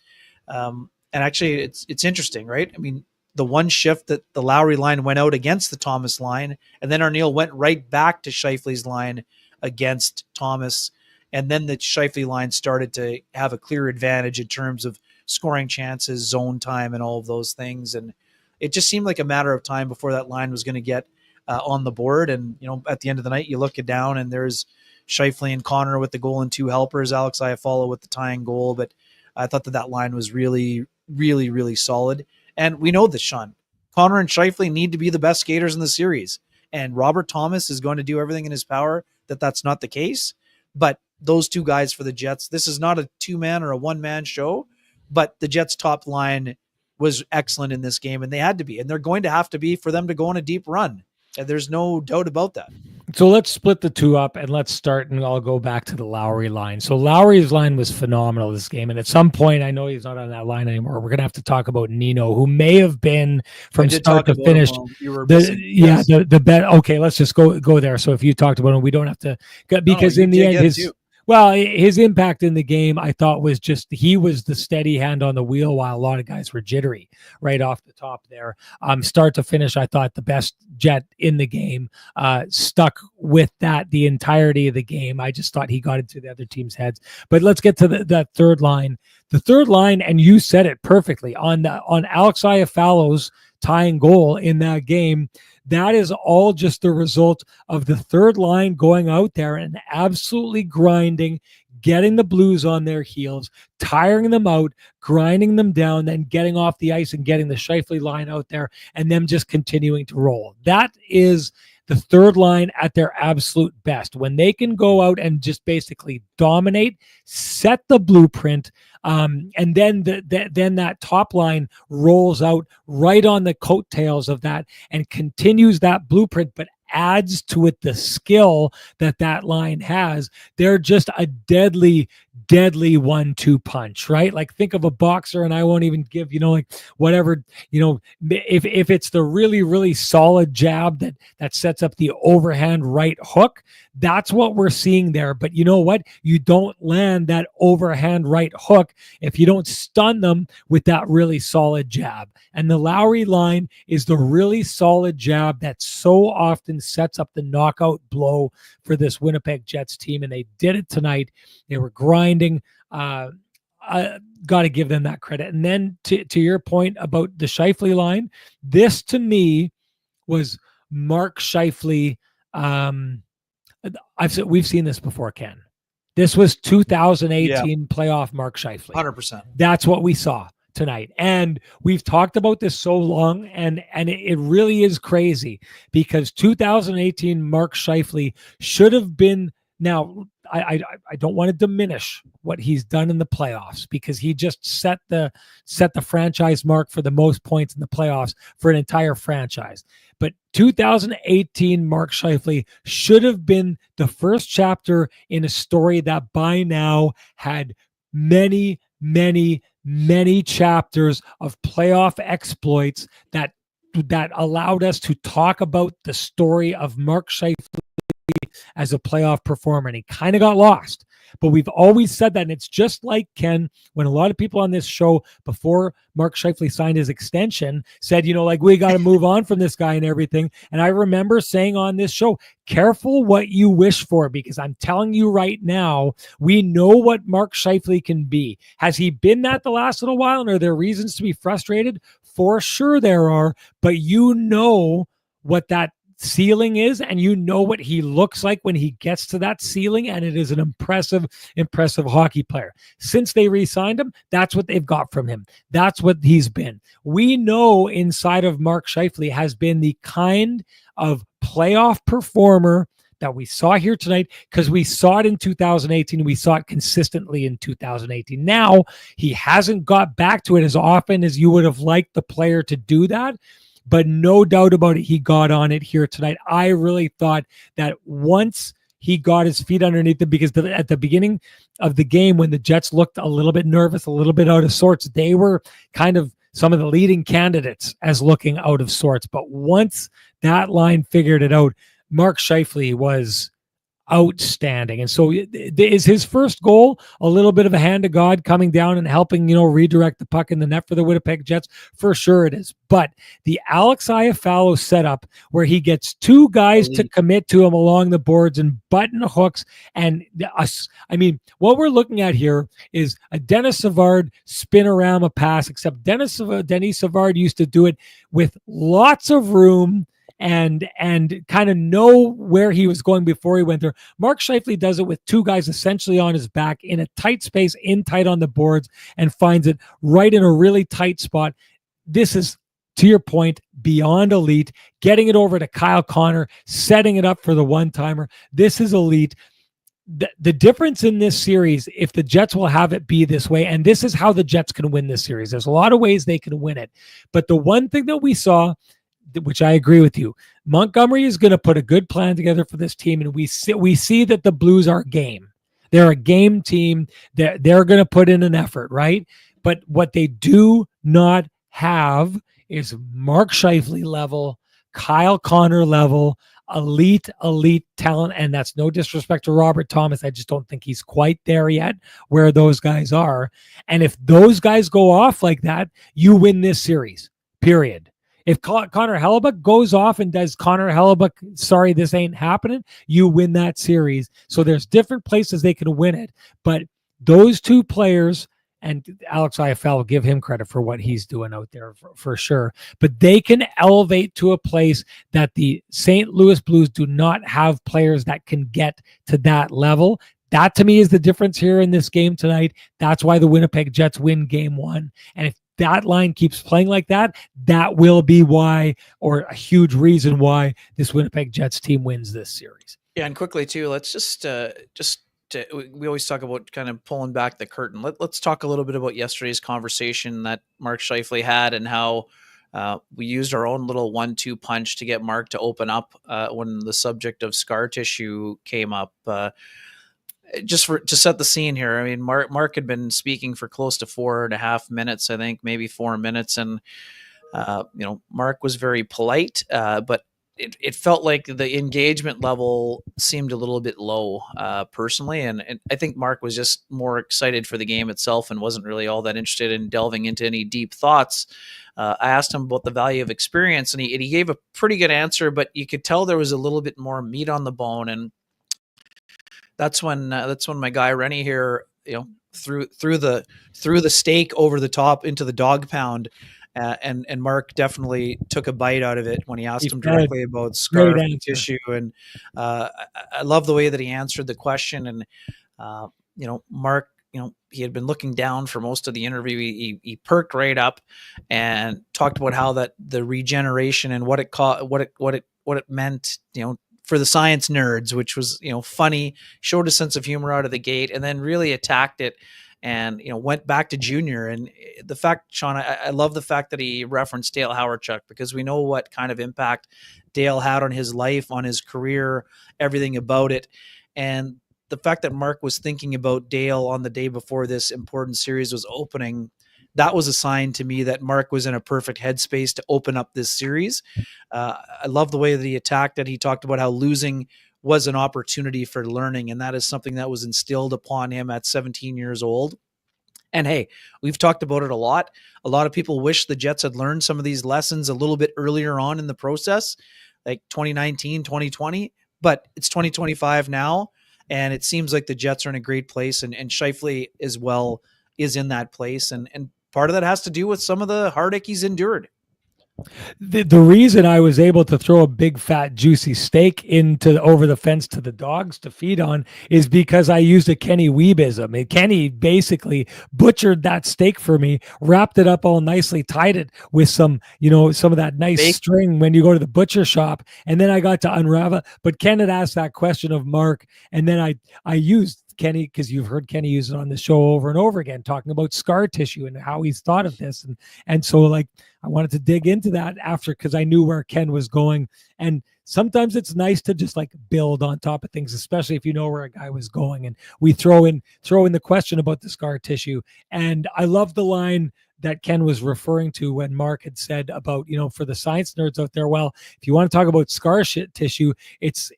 And actually, it's interesting, right? I mean, the one shift that the Lowry line went out against the Thomas line, and then Arneal went right back to Scheifele's line against Thomas. And then the Scheifele line started to have a clear advantage in terms of scoring chances, zone time, and all of those things. And it just seemed like a matter of time before that line was going to get on the board. And, at the end of the night, you look it down, and there's Scheifele and Connor with the goal and 2 helpers, Alex Iafallo with the tying goal. But I thought that line was really, really, really solid. And we know this, Sean. Connor and Scheifele need to be the best skaters in the series. And Robert Thomas is going to do everything in his power that that's not the case. But those two guys for the Jets, this is not a 2-man or a 1-man show, but the Jets top line was excellent in this game, and they had to be, and they're going to have to be for them to go on a deep run. And there's no doubt about that. So let's split the two up, and let's start, and I'll go back to the Lowry line. So Lowry's line was phenomenal this game, and at some point, I know he's not on that line anymore. We're going to have to talk about Nino, who may have been from start to finish. The bet. Okay, let's just go there. So if you talked about him, we don't have to, because in the end, his impact in the game, I thought, was just, he was the steady hand on the wheel while a lot of guys were jittery right off the top there. Start to finish, I thought the best Jet in the game, stuck with that the entirety of the game. I just thought he got into the other team's heads. But let's get to that third line. The third line, and you said it perfectly, on Alex Iafallo's tying goal in that game, that is all just the result of the third line going out there and absolutely grinding, getting the Blues on their heels, tiring them out, grinding them down, then getting off the ice and getting the Scheifele line out there, and them just continuing to roll. That is the third line at their absolute best, when they can go out and just basically dominate, set the blueprint, and then then that top line rolls out right on the coattails of that and continues that blueprint, but adds to it the skill that line has. They're just a deadly 1-2 punch, right? Like think of a boxer, and I won't even give, like whatever, if it's the really, really solid jab that sets up the overhand right hook, that's what we're seeing there. But you know what? You don't land that overhand right hook if you don't stun them with that really solid jab. And the Lowry line is the really solid jab that so often sets up the knockout blow for this Winnipeg Jets team. And they did it tonight. They were grinding. I got to give them that credit. And then to your point about the Scheifele line, this to me was Mark Scheifele. We've seen this before, Ken. This was 2018 playoff Mark Scheifele. 100%. That's what we saw tonight. And we've talked about this so long, and it really is crazy because 2018 Mark Scheifele should have been. Now, I don't want to diminish what he's done in the playoffs because he just set the franchise mark for the most points in the playoffs for an entire franchise. But 2018 Mark Scheifele should have been the first chapter in a story that by now had many, many, many chapters of playoff exploits that allowed us to talk about the story of Mark Scheifele as a playoff performer, and he kind of got lost. But we've always said that, and it's just like, Ken, when a lot of people on this show before Mark Scheifele signed his extension said, we got to move on from this guy and everything. And I remember saying on this show, careful what you wish for, because I'm telling you right now, we know what Mark Scheifele can be. Has he been that the last little while, and are there reasons to be frustrated? For sure there are, but you know what that ceiling is, and you know what he looks like when he gets to that ceiling, and it is an impressive hockey player. Since they re-signed him, that's what they've got from him. That's what he's been. We know inside of Mark Scheifele has been the kind of playoff performer that we saw here tonight, because we saw it in 2018. We saw it consistently in 2018. Now, he hasn't got back to it as often as you would have liked the player to do that, but no doubt about it, he got on it here tonight. I really thought that once he got his feet underneath him, because at the beginning of the game, when the Jets looked a little bit nervous, a little bit out of sorts, they were kind of some of the leading candidates as looking out of sorts. But once that line figured it out, Mark Scheifele was outstanding. And so is his first goal a little bit of a hand of God coming down and helping, redirect the puck in the net for the Winnipeg Jets? For sure it is. But the Alex Iafallo setup where he gets two guys to commit to him along the boards and button hooks, and what we're looking at here is a Denis Savard spinorama pass, except Denis Savard used to do it with lots of room and kind of know where he was going before he went there. Mark Scheifele does it with two guys essentially on his back in a tight space, in tight on the boards, and finds it right in a really tight spot. This is, to your point, beyond elite. Getting it over to Kyle Connor, setting it up for the one-timer. This is elite. The difference in this series, if the Jets will have it be this way, and this is how the Jets can win this series. There's a lot of ways they can win it. But the one thing that we saw, which I agree with you, Montgomery is going to put a good plan together for this team, and we see that the Blues are game. They're a game team. They're going to put in an effort, right? But what they do not have is Mark Scheifele level, Kyle Connor level, elite talent, and that's no disrespect to Robert Thomas. I just don't think he's quite there yet where those guys are. And if those guys go off like that, you win this series, period. If Connor Hellebuyck goes off and does Connor Hellebuyck, sorry, this ain't happening, you win that series. So there's different places they can win it. But those two players, and Alex Iafallo, give him credit for what he's doing out there for sure. But they can elevate to a place that the St. Louis Blues do not have players that can get to that level. That, to me, is the difference here in this game tonight. That's why the Winnipeg Jets win game one. And if that line keeps playing like that, that will be why, or a huge reason why, this Winnipeg Jets team wins this series. Yeah, and quickly too, let's just we always talk about kind of pulling back the curtain. Let's talk a little bit about yesterday's conversation that Mark Scheifele had, and how We used our own little 1-2 punch to get Mark to open up when the subject of scar tissue came up. Just to set the scene here, I mean, Mark had been speaking for close to 4.5 minutes, I think, maybe 4 minutes, and Mark was very polite, but it felt like the engagement level seemed a little bit low, personally, and I think Mark was just more excited for the game itself and wasn't really all that interested in delving into any deep thoughts. I asked him about the value of experience, and he gave a pretty good answer, but you could tell there was a little bit more meat on the bone, and that's when my guy Renny here, threw the steak over the top into the dog pound, and Mark definitely took a bite out of it when he asked him directly about scar tissue, and I love the way that he answered the question. And Mark, he had been looking down for most of the interview. He perked right up and talked about how that the regeneration and what it meant, for the science nerds, which was, funny, showed a sense of humor out of the gate, and then really attacked it and, went back to junior. And the fact, Sean, I love the fact that he referenced Dale Hawerchuk, because we know what kind of impact Dale had on his life, on his career, everything about it. And the fact that Mark was thinking about Dale on the day before this important series was opening, that was a sign to me that Mark was in a perfect headspace to open up this series. I love the way that he attacked it. He talked about how losing was an opportunity for learning, and that is something that was instilled upon him at 17 years old. And hey, we've talked about it a lot. A lot of people wish the Jets had learned some of these lessons a little bit earlier on in the process, like 2019, 2020, but it's 2025 now, and it seems like the Jets are in a great place, and Scheifele as well is in that place. And part of that has to do with some of the heartache he's endured. The reason I was able to throw a big fat juicy steak over the fence to the dogs to feed on is because I used a Kenny Weebism. And Kenny basically butchered that steak for me, wrapped it up all nicely, tied it with some of that nice string when you go to the butcher shop, and then I got to unravel. But Ken had asked that question of Mark, and then I used Kenny, because you've heard Kenny use it on the show over and over again, talking about scar tissue and how he's thought of this. And so, like, I wanted to dig into that after, because I knew where Ken was going. And sometimes it's nice to just like build on top of things, especially if you know where a guy was going. And we throw in the question about the scar tissue. And I love the line that Ken was referring to when Mark had said about, for the science nerds out there, well, if you want to talk about scar tissue, it's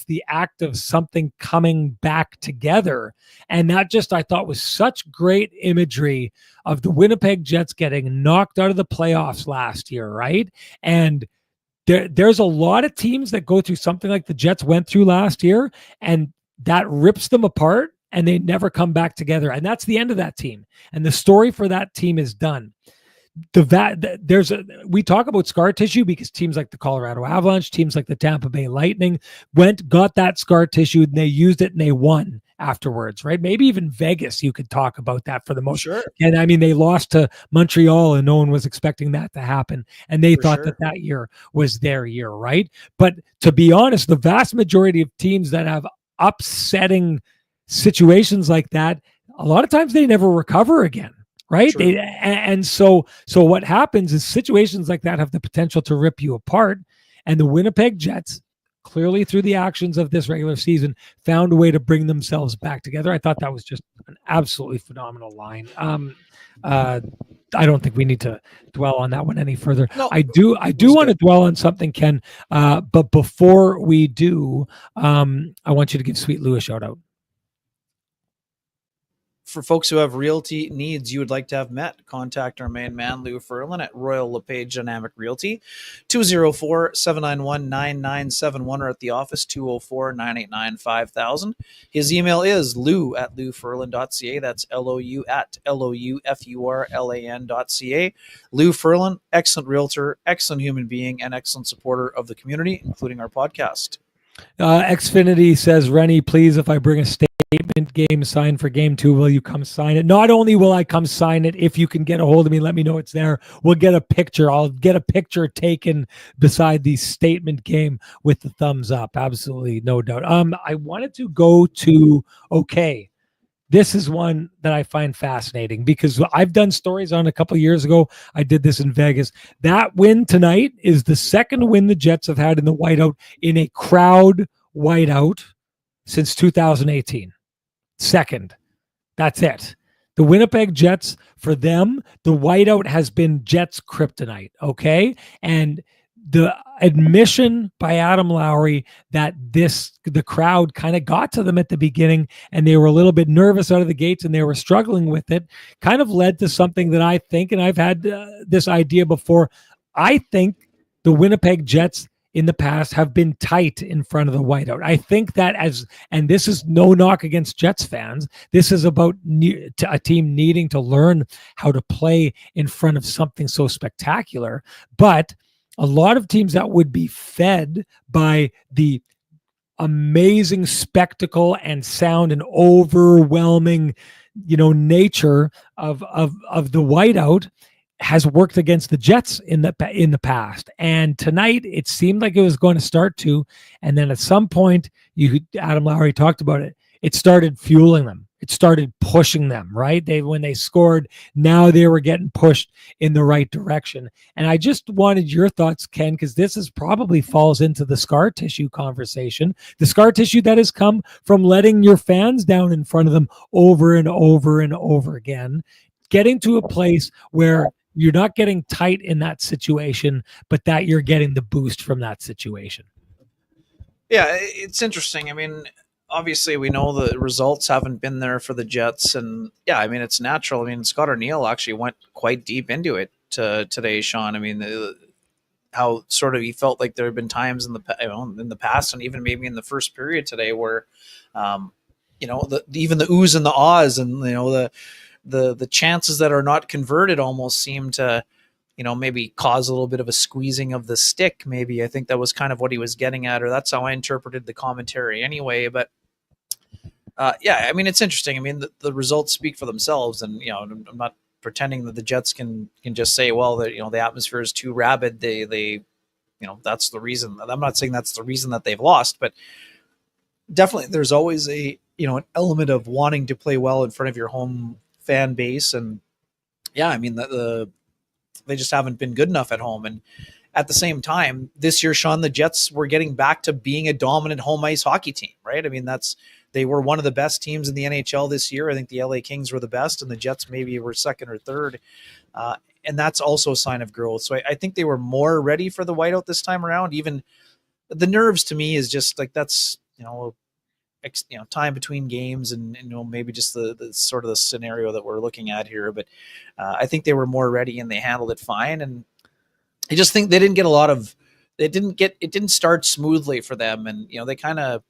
the act of something coming back together. And that just, I thought, was such great imagery of the Winnipeg Jets getting knocked out of the playoffs last year, right? And there's a lot of teams that go through something like the Jets went through last year, and that rips them apart, and they never come back together. And that's the end of that team. And the story for that team is done. We talk about scar tissue because teams like the Colorado Avalanche, teams like the Tampa Bay Lightning got that scar tissue, and they used it and they won afterwards, right? Maybe even Vegas, you could talk about that for the most. Sure. And I mean, they lost to Montreal, and no one was expecting that to happen. And they thought that year was their year, right? But to be honest, the vast majority of teams that have upsetting situations like that, a lot of times they never recover again, right? So what happens is situations like that have the potential to rip you apart. And the Winnipeg Jets, clearly through the actions of this regular season, found a way to bring themselves back together. I thought that was just an absolutely phenomenal line. I don't think we need to dwell on that one any further. No, I do want to dwell on something, Ken. But before we do, I want you to give Sweet Lou a shout out. For folks who have realty needs you would like to have met, contact our main man, Lou Ferlin, at Royal LePage Dynamic Realty, 204-791-9971, or at the office, 204-989-5000. His email is lou@louferlin.ca. That's LOU@LOUFURLAN.ca. Lou Ferlin, excellent realtor, excellent human being, and excellent supporter of the community, including our podcast. Xfinity says, Renny, please, if I bring a statement game signed for game 2, will you come sign it? Not only will I come sign it, if you can get a hold of me, let me know it's there. We'll get a picture. I'll get a picture taken beside the statement game with the thumbs up. Absolutely, no doubt. I wanted to go to, okay, this is one that I find fascinating because I've done stories on a couple of years ago. I did this in Vegas. That win tonight is the second win the Jets have had in the whiteout in a crowd whiteout since 2018. Second. That's it. The Winnipeg Jets, for them, the whiteout has been Jets kryptonite, okay? And the admission by Adam Lowry that the crowd kind of got to them at the beginning and they were a little bit nervous out of the gates and they were struggling with it kind of led to something that I think, and I've had this idea before, I think the Winnipeg Jets in the past have been tight in front of the whiteout. I think that and this is no knock against Jets fans, this is about a team needing to learn how to play in front of something so spectacular. But a lot of teams that would be fed by the amazing spectacle and sound and overwhelming, nature of the whiteout has worked against the Jets in the past. And tonight it seemed like it was going to start to, and then at some point, Adam Lowry talked about it, it started fueling them. It started pushing them, right? When they scored, now they were getting pushed in the right direction. And I just wanted your thoughts, Ken, because this probably falls into the scar tissue conversation. The scar tissue that has come from letting your fans down in front of them over and over and over again, getting to a place where you're not getting tight in that situation, but that you're getting the boost from that situation. Yeah, it's interesting. I mean, obviously we know the results haven't been there for the Jets, and yeah, I mean, it's natural. I mean, Scott O'Neill actually went quite deep into it today, Sean. I mean, how sort of he felt like there have been times in the past, and even maybe in the first period today, where even the oohs and the ahs, and the chances that are not converted almost seem to, maybe cause a little bit of a squeezing of the stick. Maybe I think that was kind of what he was getting at, or that's how I interpreted the commentary anyway. But yeah, I mean, it's interesting. I mean, the results speak for themselves, and I'm not pretending that the Jets can just say, well, that the atmosphere is too rabid. They that's the reason. I'm not saying that's the reason that they've lost, but definitely there's always an element of wanting to play well in front of your home fan base. And yeah, I mean, they just haven't been good enough at home. And at the same time, this year, Sean, the Jets were getting back to being a dominant home ice hockey team, right? I mean, they were one of the best teams in the NHL this year. I think the LA Kings were the best, and the Jets maybe were second or third. And that's also a sign of growth. So I think they were more ready for the whiteout this time around. Even the nerves, to me, is just like, that's, time between games, and maybe just the sort of the scenario that we're looking at here. But I think they were more ready and they handled it fine. And I just think they didn't get it didn't start smoothly for them. And they kind of,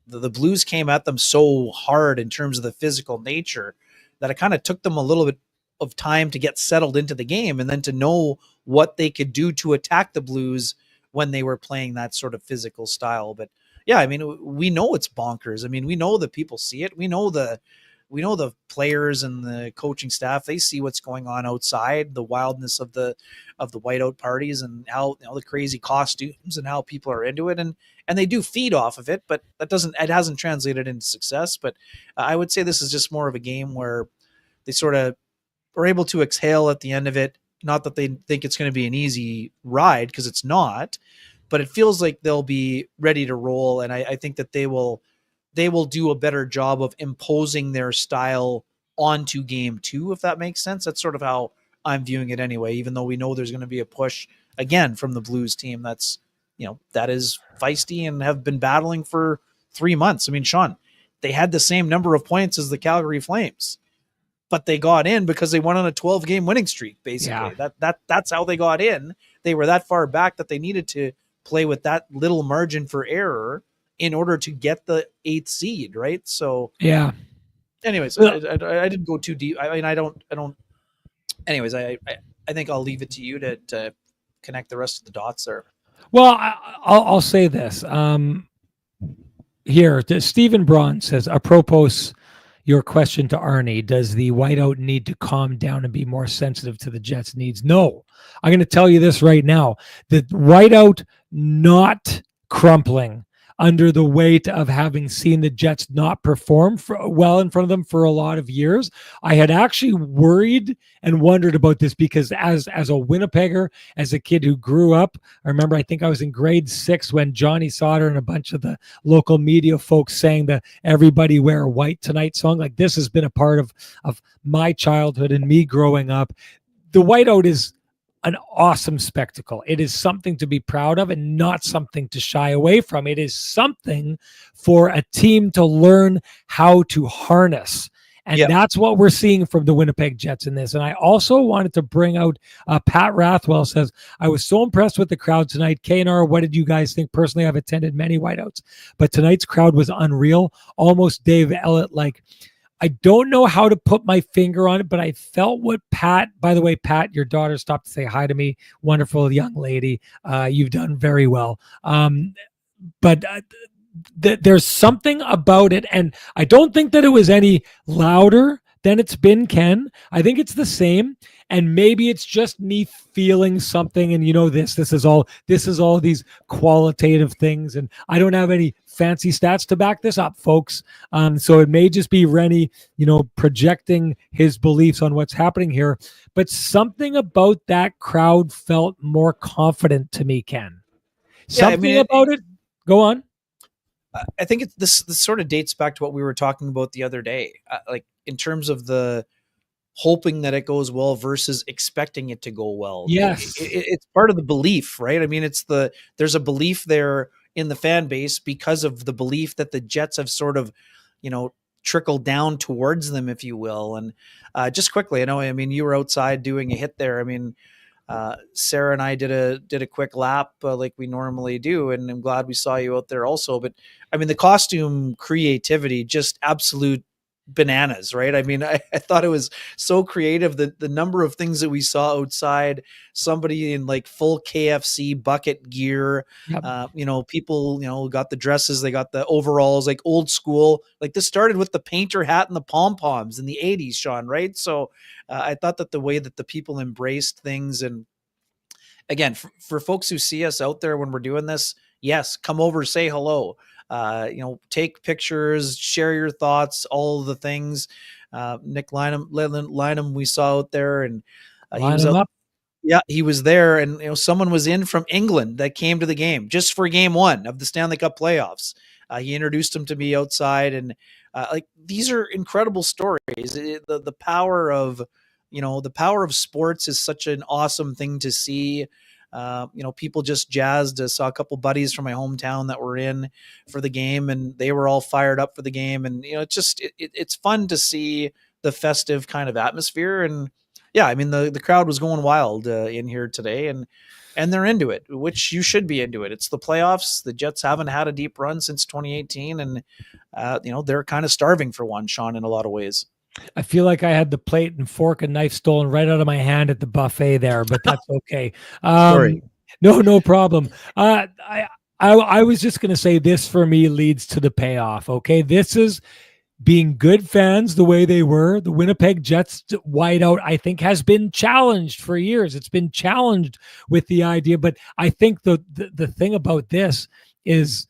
the Blues came at them so hard in terms of the physical nature that it kind of took them a little bit of time to get settled into the game, and then to know what they could do to attack the Blues when they were playing that sort of physical style. But yeah, I mean, we know it's bonkers. I mean, we know that people see it. We know the players and the coaching staff, they see what's going on outside, the wildness of the whiteout parties, and how the crazy costumes and how people are into it, and they do feed off of it, but it hasn't translated into success. But I would say this is just more of a game where they sort of are able to exhale at the end of it. Not that they think it's going to be an easy ride, because it's not, but it feels like they'll be ready to roll. And I think that they will do a better job of imposing their style onto game two, if that makes sense. That's sort of how I'm viewing it anyway, even though we know there's going to be a push again from the Blues team that's, that is feisty and have been battling for 3 months. I mean, Sean, they had the same number of points as the Calgary Flames, but they got in because they went on a 12-game winning streak, basically. Yeah. That's how they got in. They were that far back that they needed to play with that little margin for error in order to get the 8th seed, right? So yeah. Anyways, I didn't go too deep. I mean, I don't. Anyways, I think I'll leave it to you to connect the rest of the dots there. Well, I'll say this. Here, Stephen Braun says, apropos your question to Arnie, does the whiteout need to calm down and be more sensitive to the Jets' needs? No. I'm going to tell you this right now. The whiteout not crumpling under the weight of having seen the Jets not perform well in front of them for a lot of years. I had actually worried and wondered about this because as a Winnipegger, as a kid who grew up, I think I was in grade 6 when Johnny Sauter and a bunch of the local media folks sang the "Everybody Wear White Tonight" song. Like, this has been a part of my childhood and me growing up. The Whiteout is an awesome spectacle. It is something to be proud of and not something to shy away from. It is something for a team to learn how to harness. And that's what we're seeing from the Winnipeg Jets in this. And I also wanted to bring out Pat Rathwell says, I was so impressed with the crowd tonight. K&R, what did you guys think? Personally, I've attended many Whiteouts, but tonight's crowd was unreal. Almost Dave Ellett-like. I don't know how to put my finger on it, but I felt what Pat, by the way, Pat, your daughter stopped to say hi to me. Wonderful young lady. You've done very well. But there's something about it. And I don't think that it was any louder than it's been, Ken. I think it's the same. And maybe it's just me feeling something. And this is all these qualitative things. And I don't have any fancy stats to back this up, folks. So it may just be Renny, projecting his beliefs on what's happening here. But something about that crowd felt more confident to me, Ken. Something about it. Go on. I think this sort of dates back to what we were talking about the other day, like in terms of the hoping that it goes well versus expecting it to go well. Yes. It's part of the belief, right? I mean, there's a belief there in the fan base because of the belief that the Jets have sort of, trickled down towards them, if you will. And just quickly, you were outside doing a hit there. Sarah and I did a quick lap like we normally do, and I'm glad we saw you out there also. But the costume creativity, just absolute bananas, right? I thought it was so creative. The number of things that we saw outside, somebody in like full KFC bucket gear, people, got the dresses, they got the overalls, like old school. Like, this started with the painter hat and the pom-poms in the 80s, Sean, right? So I thought that the way that the people embraced things, and again, for folks who see us out there when we're doing this, yes, come over, say hello. Take pictures, share your thoughts, all of the things. Nick Lynham, we saw out there, and he was up. Yeah, he was there, and someone was in from England that came to the game just for game 1 of the Stanley Cup playoffs. He introduced him to me outside, and these are incredible stories. The power of the power of sports is such an awesome thing to see. People just jazzed. I saw a couple buddies from my hometown that were in for the game, and they were all fired up for the game. And it's fun to see the festive kind of atmosphere. And yeah, the crowd was going wild in here today, and they're into it, which you should be into it. It's the playoffs. The Jets haven't had a deep run since 2018, and they're kind of starving for one, Sean, in a lot of ways. I feel like I had the plate and fork and knife stolen right out of my hand at the buffet there, but that's okay. Sorry. No problem. I was just going to say, this for me leads to the payoff. Okay. This is being good fans the way they were. The Winnipeg Jets Whiteout, I think, has been challenged for years. It's been challenged with the idea, but I think the thing about this is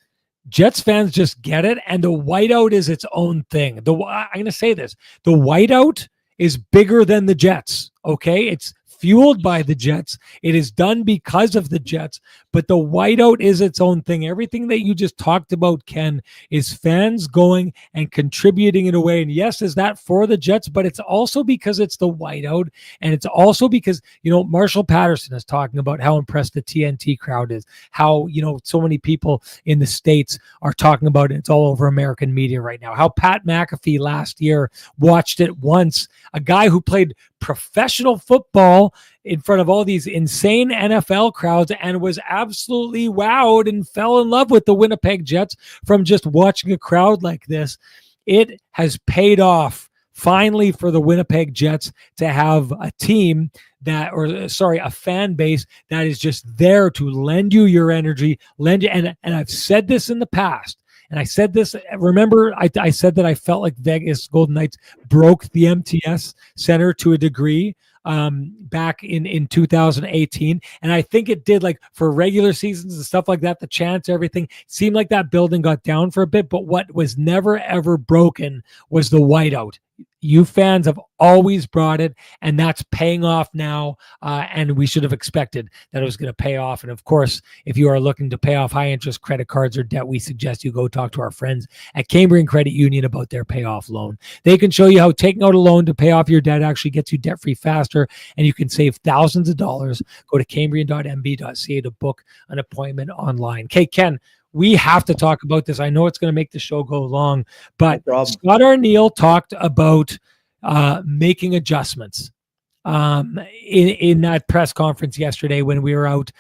Jets fans just get it, and the Whiteout is its own thing. I'm going to say this. The Whiteout is bigger than the Jets, okay? It's fueled by the Jets. It is done because of the Jets, but the Whiteout is its own thing. Everything that you just talked about, Ken, is fans going and contributing in a way. And yes, is that for the Jets, but it's also because it's the Whiteout, and it's also because, Marshall Patterson is talking about how impressed the TNT crowd is, how, so many people in the States are talking about it. It's all over American media right now. How Pat McAfee last year watched it once, a guy who played professional football in front of all these insane NFL crowds, and was absolutely wowed and fell in love with the Winnipeg Jets from just watching a crowd like this. It has paid off finally for the Winnipeg Jets to have a team a fan base that is just there to lend you your energy, and I've said this in the past. And I said this, remember, I said that I felt like Vegas Golden Knights broke the MTS Center to a degree. back in 2018. And I think it did, like, for regular seasons and stuff like that, the chance, everything seemed like that building got down for a bit. But what was never, ever broken was the whiteout. You fans have always brought it, and that's paying off now. And we should have expected that it was going to pay off. And of course, if you are looking to pay off high interest credit cards or debt, we suggest you go talk to our friends at Cambrian Credit Union about their payoff loan. They can show you how taking out a loan to pay off your debt actually gets you debt free faster, and you can save thousands of dollars. Go to cambrian.mb.ca to book an appointment online. Okay, Ken, we have to talk about this. I know it's going to make the show go long, but Scott Arniel talked about making adjustments in that press conference yesterday when we were out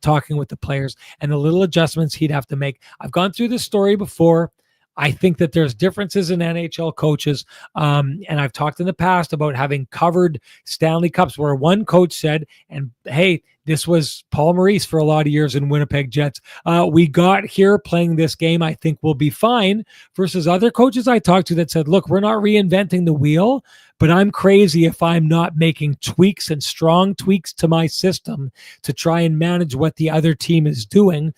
talking with the players, and the little adjustments he'd have to make. I've gone through this story before. I think that there's differences in NHL coaches. And I've talked in the past about having covered Stanley Cups where one coach said, and hey, this was Paul Maurice for a lot of years in Winnipeg Jets, we got here playing this game, I think we'll be fine, versus other coaches I talked to that said, look, we're not reinventing the wheel, but I'm crazy if I'm not making tweaks and strong tweaks to my system to try and manage what the other team is doing.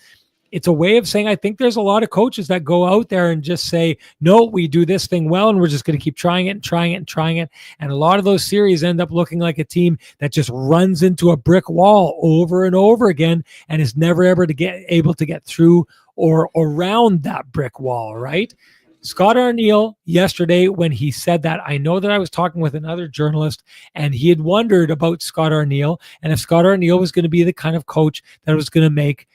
It's a way of saying, I think there's a lot of coaches that go out there and just say, no, we do this thing well, and we're just going to keep trying it and trying it and trying it. And a lot of those series end up looking like a team that just runs into a brick wall over and over again and is never ever able to get through or around that brick wall, right? Scott Arniel yesterday, when he said that, I know that I was talking with another journalist and he had wondered about Scott Arniel and if Scott Arniel was going to be the kind of coach that was going to make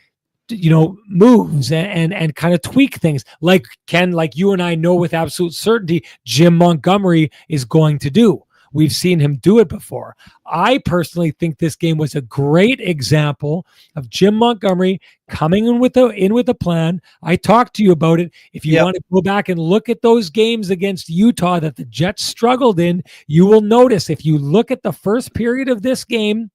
moves and kind of tweak things like Ken, like you and I know with absolute certainty, Jim Montgomery is going to do. We've seen him do it before. I personally think this game was a great example of Jim Montgomery coming in with a plan. I talked to you about it. If you want to go back and look at those games against Utah that the Jets struggled in, you will notice if you look at the first period of this game,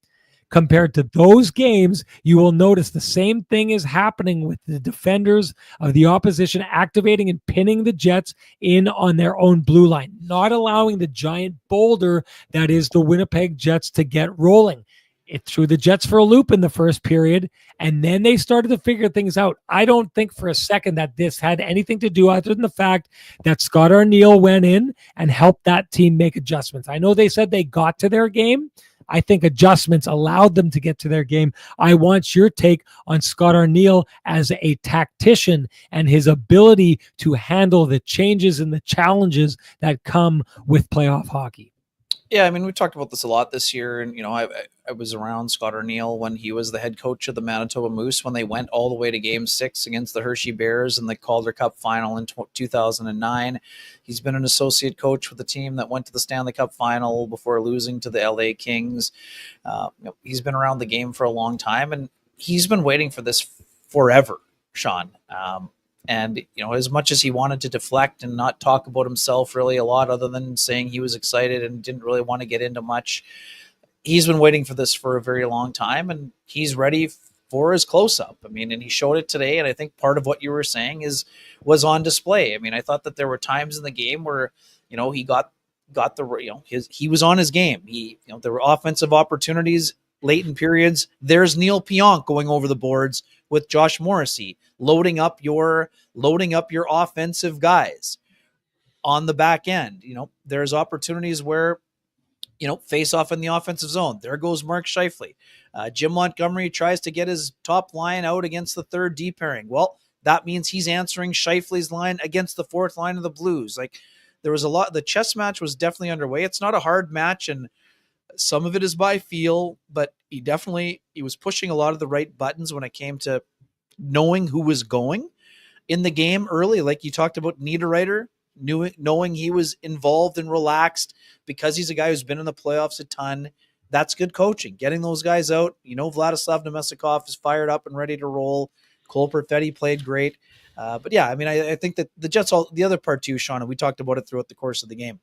compared to those games, you will notice the same thing is happening with the defenders of the opposition activating and pinning the Jets in on their own blue line, not allowing the giant boulder that is the Winnipeg Jets to get rolling. It threw the Jets for a loop in the first period, and then they started to figure things out. I don't think for a second that this had anything to do other than the fact that Scott Arniel went in and helped that team make adjustments. I know they said they got to their game. I think adjustments allowed them to get to their game. I want your take on Scott Arniel as a tactician and his ability to handle the changes and the challenges that come with playoff hockey. Yeah, I mean, we talked about this a lot this year, and I was around Scott Arniel when he was the head coach of the Manitoba Moose when they went all the way to Game 6 against the Hershey Bears in the Calder Cup final in 2009. He's been an associate coach with the team that went to the Stanley Cup final before losing to the LA Kings. He's been around the game for a long time, and he's been waiting for this forever, Sean. And, as much as he wanted to deflect and not talk about himself really a lot other than saying he was excited and didn't really want to get into much, he's been waiting for this for a very long time, and he's ready for his close-up. I mean, and he showed it today, and I think part of what you were saying was on display. I mean, I thought that there were times in the game where, he got the, he was on his game. There were offensive opportunities late in periods. There's Neil Pionk going over the boards with Josh Morrissey, loading up your offensive guys on the back end. There's opportunities where, face off in the offensive zone. There goes Mark Scheifele. Jim Montgomery tries to get his top line out against the third D pairing. Well, that means he's answering Scheifele's line against the fourth line of the Blues. Like, there was a lot. The chess match was definitely underway. It's not a hard match, and some of it is by feel, but he was pushing a lot of the right buttons when it came to knowing who was going in the game early. Like you talked about Niederreiter, knowing he was involved and relaxed because he's a guy who's been in the playoffs a ton. That's good coaching, getting those guys out. Vladislav Nemestikov is fired up and ready to roll. Cole Perfetti played great. But yeah, I mean, I think that the Jets, the other part too, Sean, and we talked about it throughout the course of the game.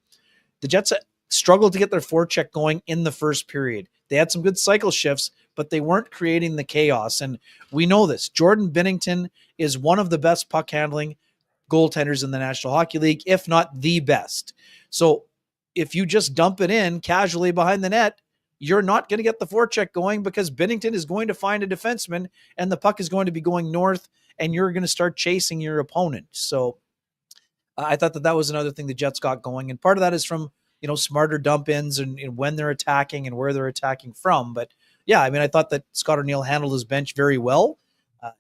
The Jets struggled to get their forecheck going in the first period. They had some good cycle shifts, but they weren't creating the chaos. And we know this. Jordan Binnington is one of the best puck handling goaltenders in the National Hockey League, if not the best. So if you just dump it in casually behind the net, you're not going to get the forecheck going because Binnington is going to find a defenseman and the puck is going to be going north and you're going to start chasing your opponent. So I thought that was another thing the Jets got going. And part of that is from, smarter dump ins and when they're attacking and where they're attacking from. But yeah, I mean, I thought that Scott O'Neill handled his bench very well.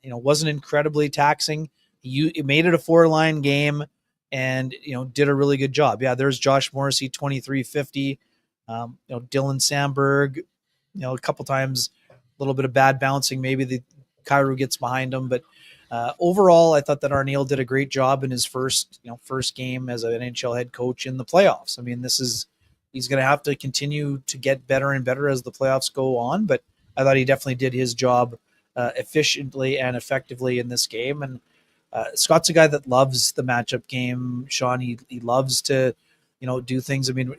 Wasn't incredibly taxing. He made it a 4-line game and, did a really good job. Yeah, there's Josh Morrissey, 23-50. Dylan Sandberg, a couple times, a little bit of bad bouncing. Maybe the Kyrou gets behind him, but overall, I thought that O'Neill did a great job in his first game as an NHL head coach in the playoffs. I mean, he's going to have to continue to get better and better as the playoffs go on, but I thought he definitely did his job efficiently and effectively in this game. And Scott's a guy that loves the matchup game. Sean, he loves to, do things. I mean,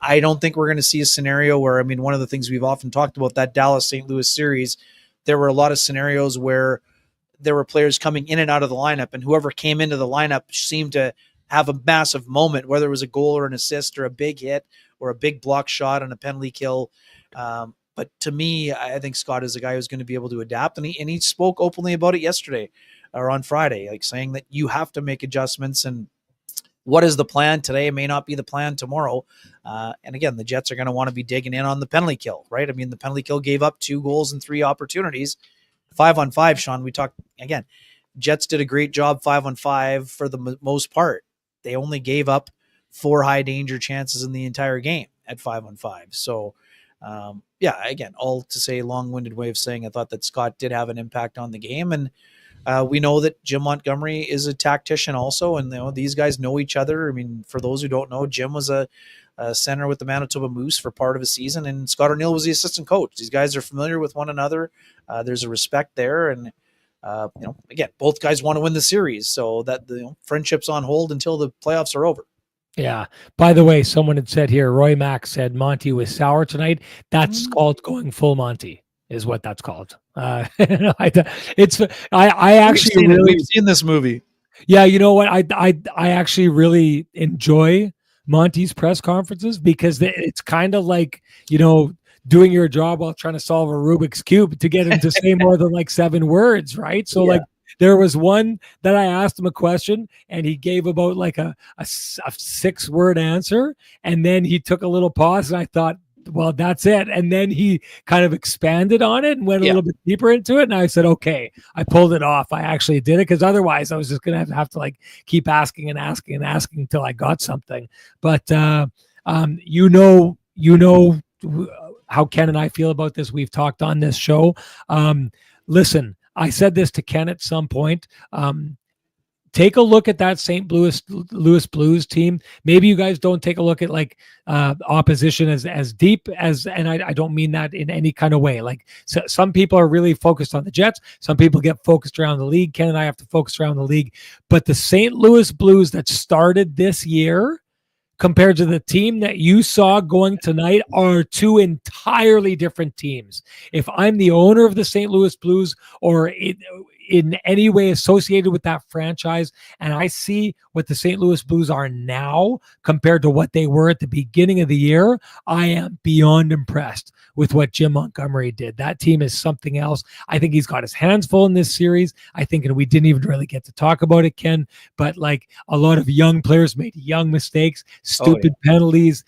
I don't think we're going to see a scenario where, I mean, one of the things we've often talked about, that Dallas-St. Louis series, there were a lot of scenarios where there were players coming in and out of the lineup, and whoever came into the lineup seemed to have a massive moment, whether it was a goal or an assist or a big hit or a big block shot on a penalty kill. But to me, I think Scott is a guy who's going to be able to adapt, and he spoke openly about it yesterday or on Friday, like saying that you have to make adjustments, and what is the plan today may not be the plan tomorrow. And again, the Jets are going to want to be digging in on the penalty kill, right? I mean, the penalty kill gave up 2 goals and 3 opportunities. 5-on-5, Sean, we talked again. Jets did a great job 5-on-5 for the most part. They only gave up 4 high danger chances in the entire game at 5-on-5. So, yeah, again, all to say, long-winded way of saying I thought that Scott did have an impact on the game. And we know that Jim Montgomery is a tactician also, and these guys know each other. I mean, for those who don't know, Jim was a center with the Manitoba Moose for part of a season, and Scott O'Neill was the assistant coach. These guys are familiar with one another. There's a respect there, and again, both guys want to win the series, so that the friendship's on hold until the playoffs are over. Yeah. By the way, someone had said here, Roy Mack said Monty was sour tonight. That's called going full Monty, is what that's called. I actually we've seen this movie. Yeah, you know what? I actually really enjoy Monty's press conferences because it's kind of like, doing your job while trying to solve a Rubik's Cube to get him to say more than like 7 words, right? So like there was one that I asked him a question and he gave about like a 6-word answer. And then he took a little pause and I thought, well, that's it. And then he kind of expanded on it and went a little bit deeper into it. And I said, okay, I pulled it off. I actually did it because otherwise I was just going to have to like keep asking and asking and asking until I got something. But, how Ken and I feel about this. We've talked on this show. Listen, I said this to Ken at some point. Take a look at that St. Louis Blues team. Maybe you guys don't take a look at like opposition as deep as, and I don't mean that in any kind of way. Like some people are really focused on the Jets. Some people get focused around the league. Ken and I have to focus around the league. But the St. Louis Blues that started this year compared to the team that you saw going tonight are 2 entirely different teams. If I'm the owner of the St. Louis Blues or in any way associated with that franchise, and I see what the St. Louis Blues are now compared to what they were at the beginning of the year, I am beyond impressed with what Jim Montgomery did. That team is something else. I think he's got his hands full in this series. I think, and we didn't even really get to talk about it, Ken, but like a lot of young players made young mistakes, stupid penalties,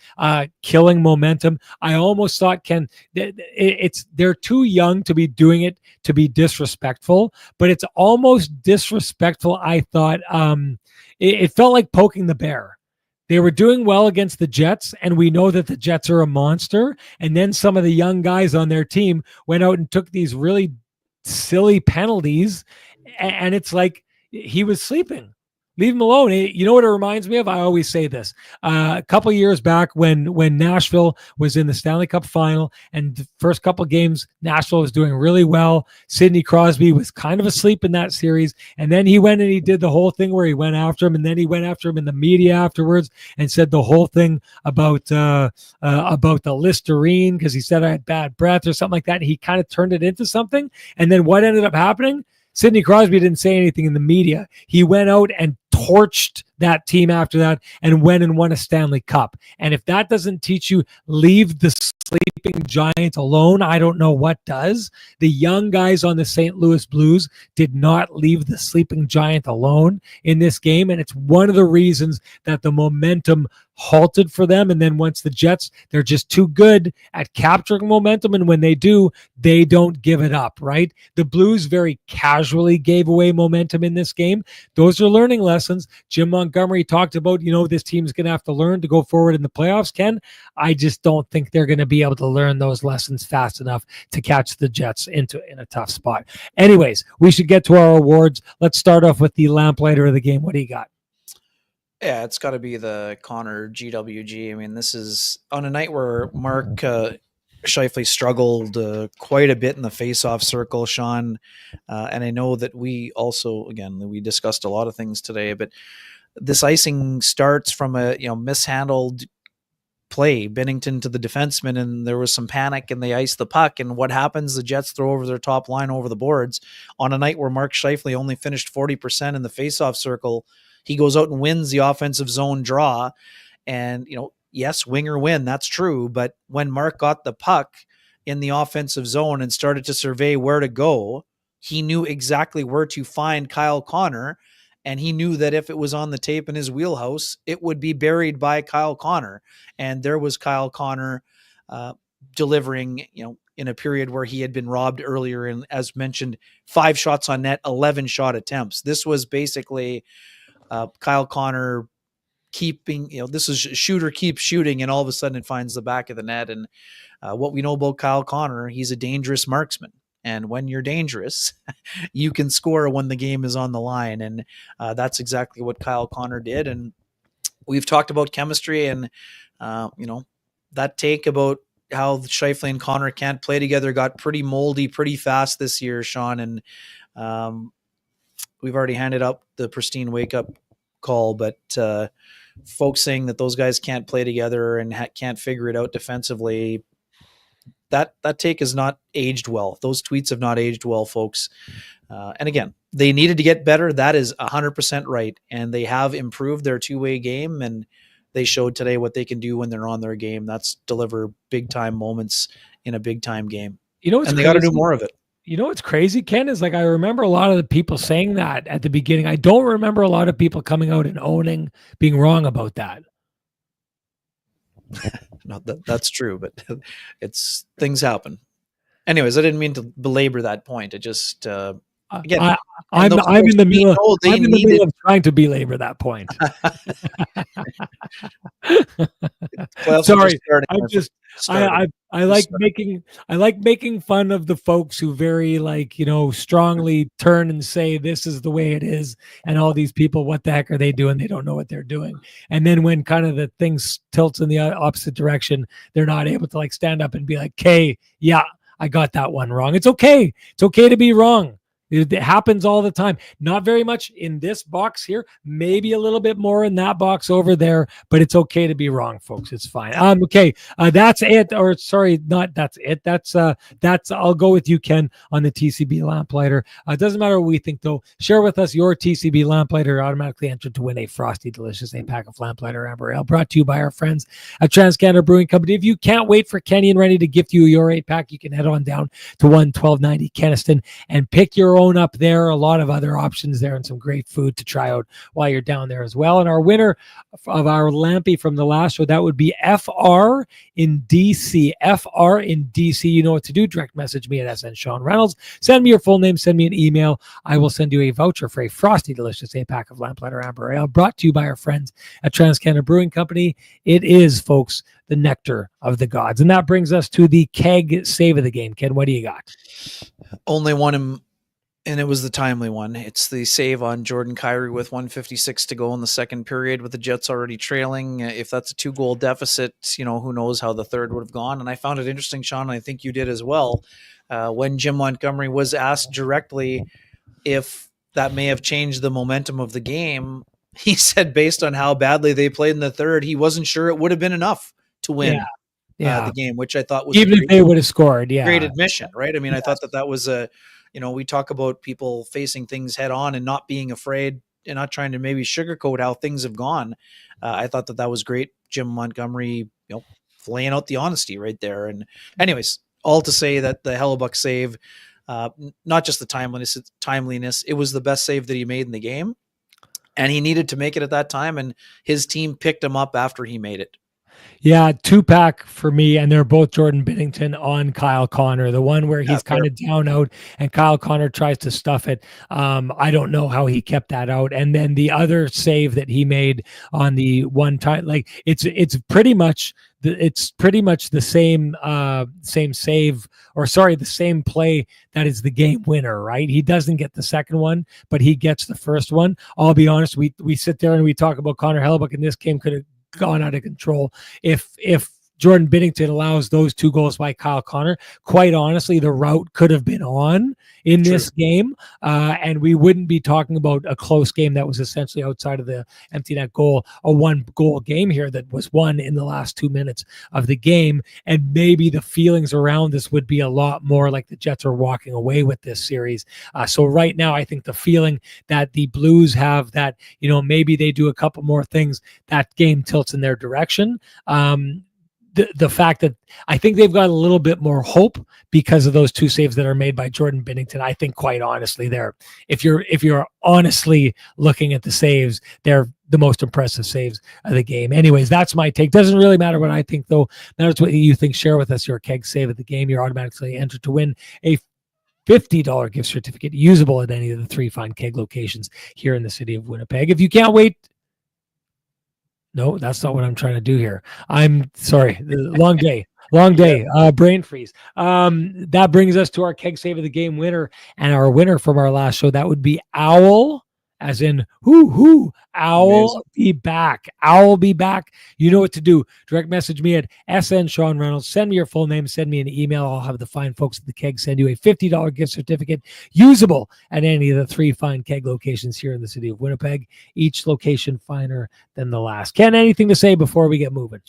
killing momentum. I almost thought, Ken, they're too young to be doing it to be disrespectful, but it's almost disrespectful. I thought it felt like poking the bear. They were doing well against the Jets, and we know that the Jets are a monster. And then some of the young guys on their team went out and took these really silly penalties, and it's like he was sleeping. Leave him alone. You know what it reminds me of? I always say this. A couple of years back when Nashville was in the Stanley Cup final and the first couple of games, Nashville was doing really well. Sidney Crosby was kind of asleep in that series. And then he went and he did the whole thing where he went after him. And then he went after him in the media afterwards and said the whole thing about the Listerine because he said I had bad breath or something like that. And he kind of turned it into something. And then what ended up happening? Sidney Crosby didn't say anything in the media. He went out and torched that team after that and went and won a Stanley Cup. And if that doesn't teach you, leave the sleeping giant alone, I don't know what does. The young guys on the St. Louis Blues did not leave the sleeping giant alone in this game. And it's one of the reasons that the momentum halted for them. And then once the Jets, they're just too good at capturing momentum. And when they do, they don't give it up, right? The Blues very casually gave away momentum in this game. Those are learning lessons. Jim Montgomery talked about, this team's going to have to learn to go forward in the playoffs, Ken. I just don't think they're going to be able to learn those lessons fast enough to catch the Jets in a tough spot. Anyways, we should get to our awards. Let's start off with the lamplighter of the game. What do you got? Yeah, it's got to be the Connor GWG. I mean, this is on a night where Mark Scheifele struggled quite a bit in the face-off circle, Sean. And I know that we also, again, we discussed a lot of things today, but this icing starts from a mishandled play, Bennington to the defenseman, and there was some panic and they iced the puck. And what happens? The Jets throw over their top line over the boards on a night where Mark Scheifele only finished 40% in the face-off circle. He goes out and wins the offensive zone draw. And, yes, winger win, that's true. But when Mark got the puck in the offensive zone and started to survey where to go, he knew exactly where to find Kyle Connor. And he knew that if it was on the tape in his wheelhouse, it would be buried by Kyle Connor. And there was Kyle Connor delivering, in a period where he had been robbed earlier. And as mentioned, 5 shots on net, 11 shot attempts. This was basically Kyle Connor keeping, this is shooter keeps shooting, and all of a sudden it finds the back of the net. And what we know about Kyle Connor, he's a dangerous marksman. And when you're dangerous, you can score when the game is on the line. And that's exactly what Kyle Connor did. And we've talked about chemistry and, that take about how Scheifele and Connor can't play together got pretty moldy pretty fast this year, Sean. And we've already handed up the pristine wake-up call, but folks saying that those guys can't play together and can't figure it out defensively, that take has not aged well. Those tweets have not aged well, folks. And again, they needed to get better. That is 100% right. And they have improved their two-way game, and they showed today what they can do when they're on their game. That's deliver big-time moments in a big-time game. And they got to do more of it. What's crazy, Ken, is I remember a lot of the people saying that at the beginning. I don't remember a lot of people coming out and owning being wrong about that. No, that's true, but it's things happen. Anyways, I didn't mean to belabor that point. It just again, I'm in the middle of trying to belabor that point. Sorry, I like making fun of the folks who very strongly turn and say this is the way it is, and all these people, what the heck are they doing? They don't know what they're doing. And then when kind of the things tilts in the opposite direction, they're not able to stand up and be like, "Okay, yeah, I got that one wrong." It's okay. It's okay to be wrong. It happens all the time. Not very much in this box here, maybe a little bit more in that box over there, but it's okay to be wrong, folks. It's fine. Okay. That's it. Or sorry, not that's it. That's I'll go with you, Ken, on the TCB lamplighter. It doesn't matter what we think though. Share with us your TCB lamplighter, automatically entered to win a frosty, delicious 8-pack of Lamplighter Amber Ale, brought to you by our friends at TransCanada Brewing Company. If you can't wait for Kenny and Renny to gift you your 8-pack, you can head on down to 1290 Kenniston and pick your own up there. A lot of other options there and some great food to try out while you're down there as well. And our winner of our Lampy from the last show, that would be FR in DC. FR in DC. You know what to do. Direct message me at SN Sean Reynolds. Send me your full name. Send me an email. I will send you a voucher for a frosty, delicious 8-pack of Lamplighter Amber Ale, brought to you by our friends at TransCanada Brewing Company. It is, folks, the nectar of the gods. And that brings us to the keg save of the game. Ken, what do you got? Only one, and it was the timely one. It's the save on Jordan Kyrou with 1:56 to go in the second period with the Jets already trailing. If that's a 2-goal deficit, who knows how the third would have gone. And I found it interesting, Sean, and I think you did as well, when Jim Montgomery was asked directly if that may have changed the momentum of the game. He said based on how badly they played in the third, he wasn't sure it would have been enough to win the game, which I thought was even if they would have scored. Great admission, right? I mean, I thought that was a, we talk about people facing things head on and not being afraid. not trying to maybe sugarcoat how things have gone. I thought that was great. Jim Montgomery, laying out the honesty right there. And anyways, all to say that the Hellebuyck save, not just the timeliness, it was the best save that he made in the game. And he needed to make it at that time, and his team picked him up after he made it. Yeah, 2-pack for me, and they're both Jordan Binnington on Kyle Connor. The one where he's kind of down out and Kyle Connor tries to stuff it. I don't know how he kept that out. And then the other save that he made on the one time, like it's pretty much the same save, or sorry, the same play that is the game winner, right? He doesn't get the second one, but he gets the first one. I'll be honest, we sit there and we talk about Connor Hellebuyck, and this game could have gone out of control if Jordan Binnington allows those 2 goals by Kyle Connor. Quite honestly, the route could have been on in this game, and we wouldn't be talking about a close game that was essentially outside of the empty net goal, a 1-goal game here that was won in the last 2 minutes of the game. And maybe the feelings around this would be a lot more like the Jets are walking away with this series. So right now, I think the feeling that the Blues have that, maybe they do a couple more things, that game tilts in their direction. The fact that I think they've got a little bit more hope because of those 2 saves that are made by Jordan Binnington. I think, quite honestly, if you're honestly looking at the saves, they're the most impressive saves of the game. Anyways, that's my take. Doesn't really matter what I think, though. Matters what you think. Share with us your keg save of the game. You're automatically entered to win a $50 gift certificate usable at any of the 3 fine keg locations here in the city of Winnipeg. If you can't wait. No, that's not what I'm trying to do here. I'm sorry. Long day. Brain freeze. That brings us to our keg save of the game winner, and our winner from our last show. That would be Owl, as in who. Owl be back. Owl be back. You know what to do. Direct message me at SN Sean Reynolds. Send me your full name. Send me an email. I'll have the fine folks at the keg send you a $50 gift certificate usable at any of the 3 fine keg locations here in the city of Winnipeg. Each location finer than the last. Ken, anything to say before we get moving?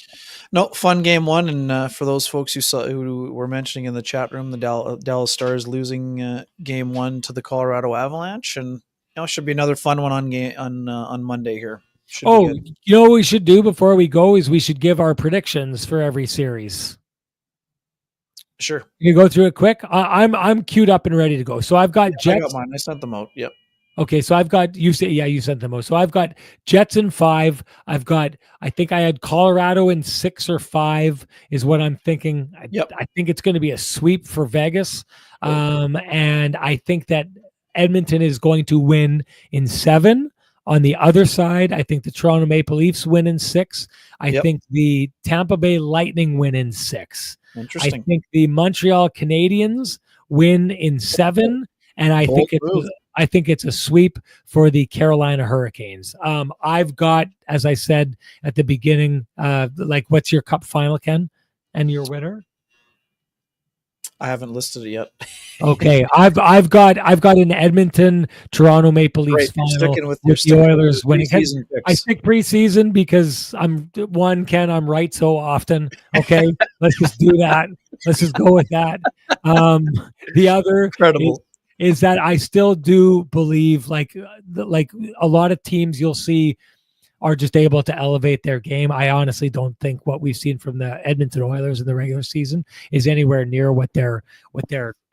No, fun game 1. And for those folks who were mentioning in the chat room, the Dallas Stars losing game 1 to the Colorado Avalanche, and should be another fun one on Monday here. What we should do before we go is we should give our predictions for every series. Sure. You can go through it quick. I'm queued up and ready to go. So I've got Jets. I got mine. I sent them out. Yep. Okay, so I've got you sent them out. So I've got Jets in 5. I think I had Colorado in 6 or 5 is what I'm thinking. I think it's going to be a sweep for Vegas. And I think that Edmonton is going to win in 7. On the other side, I think the Toronto Maple Leafs win in 6. I think the Tampa Bay Lightning win in 6. Interesting. I think the Montreal Canadiens win in 7, and I think it's a sweep for the Carolina Hurricanes. I've got, as I said at the beginning, what's your cup final, Ken, and your winner? I haven't listed it yet. Okay, I've got an Edmonton Toronto Maple Leafs final with the Oilers winning. I stick preseason because I'm right so often. Okay, let's just do that. Let's just go with that. The other incredible is that I still do believe like a lot of teams you'll see are just able to elevate their game. I honestly don't think what we've seen from the Edmonton Oilers in the regular season is anywhere near what their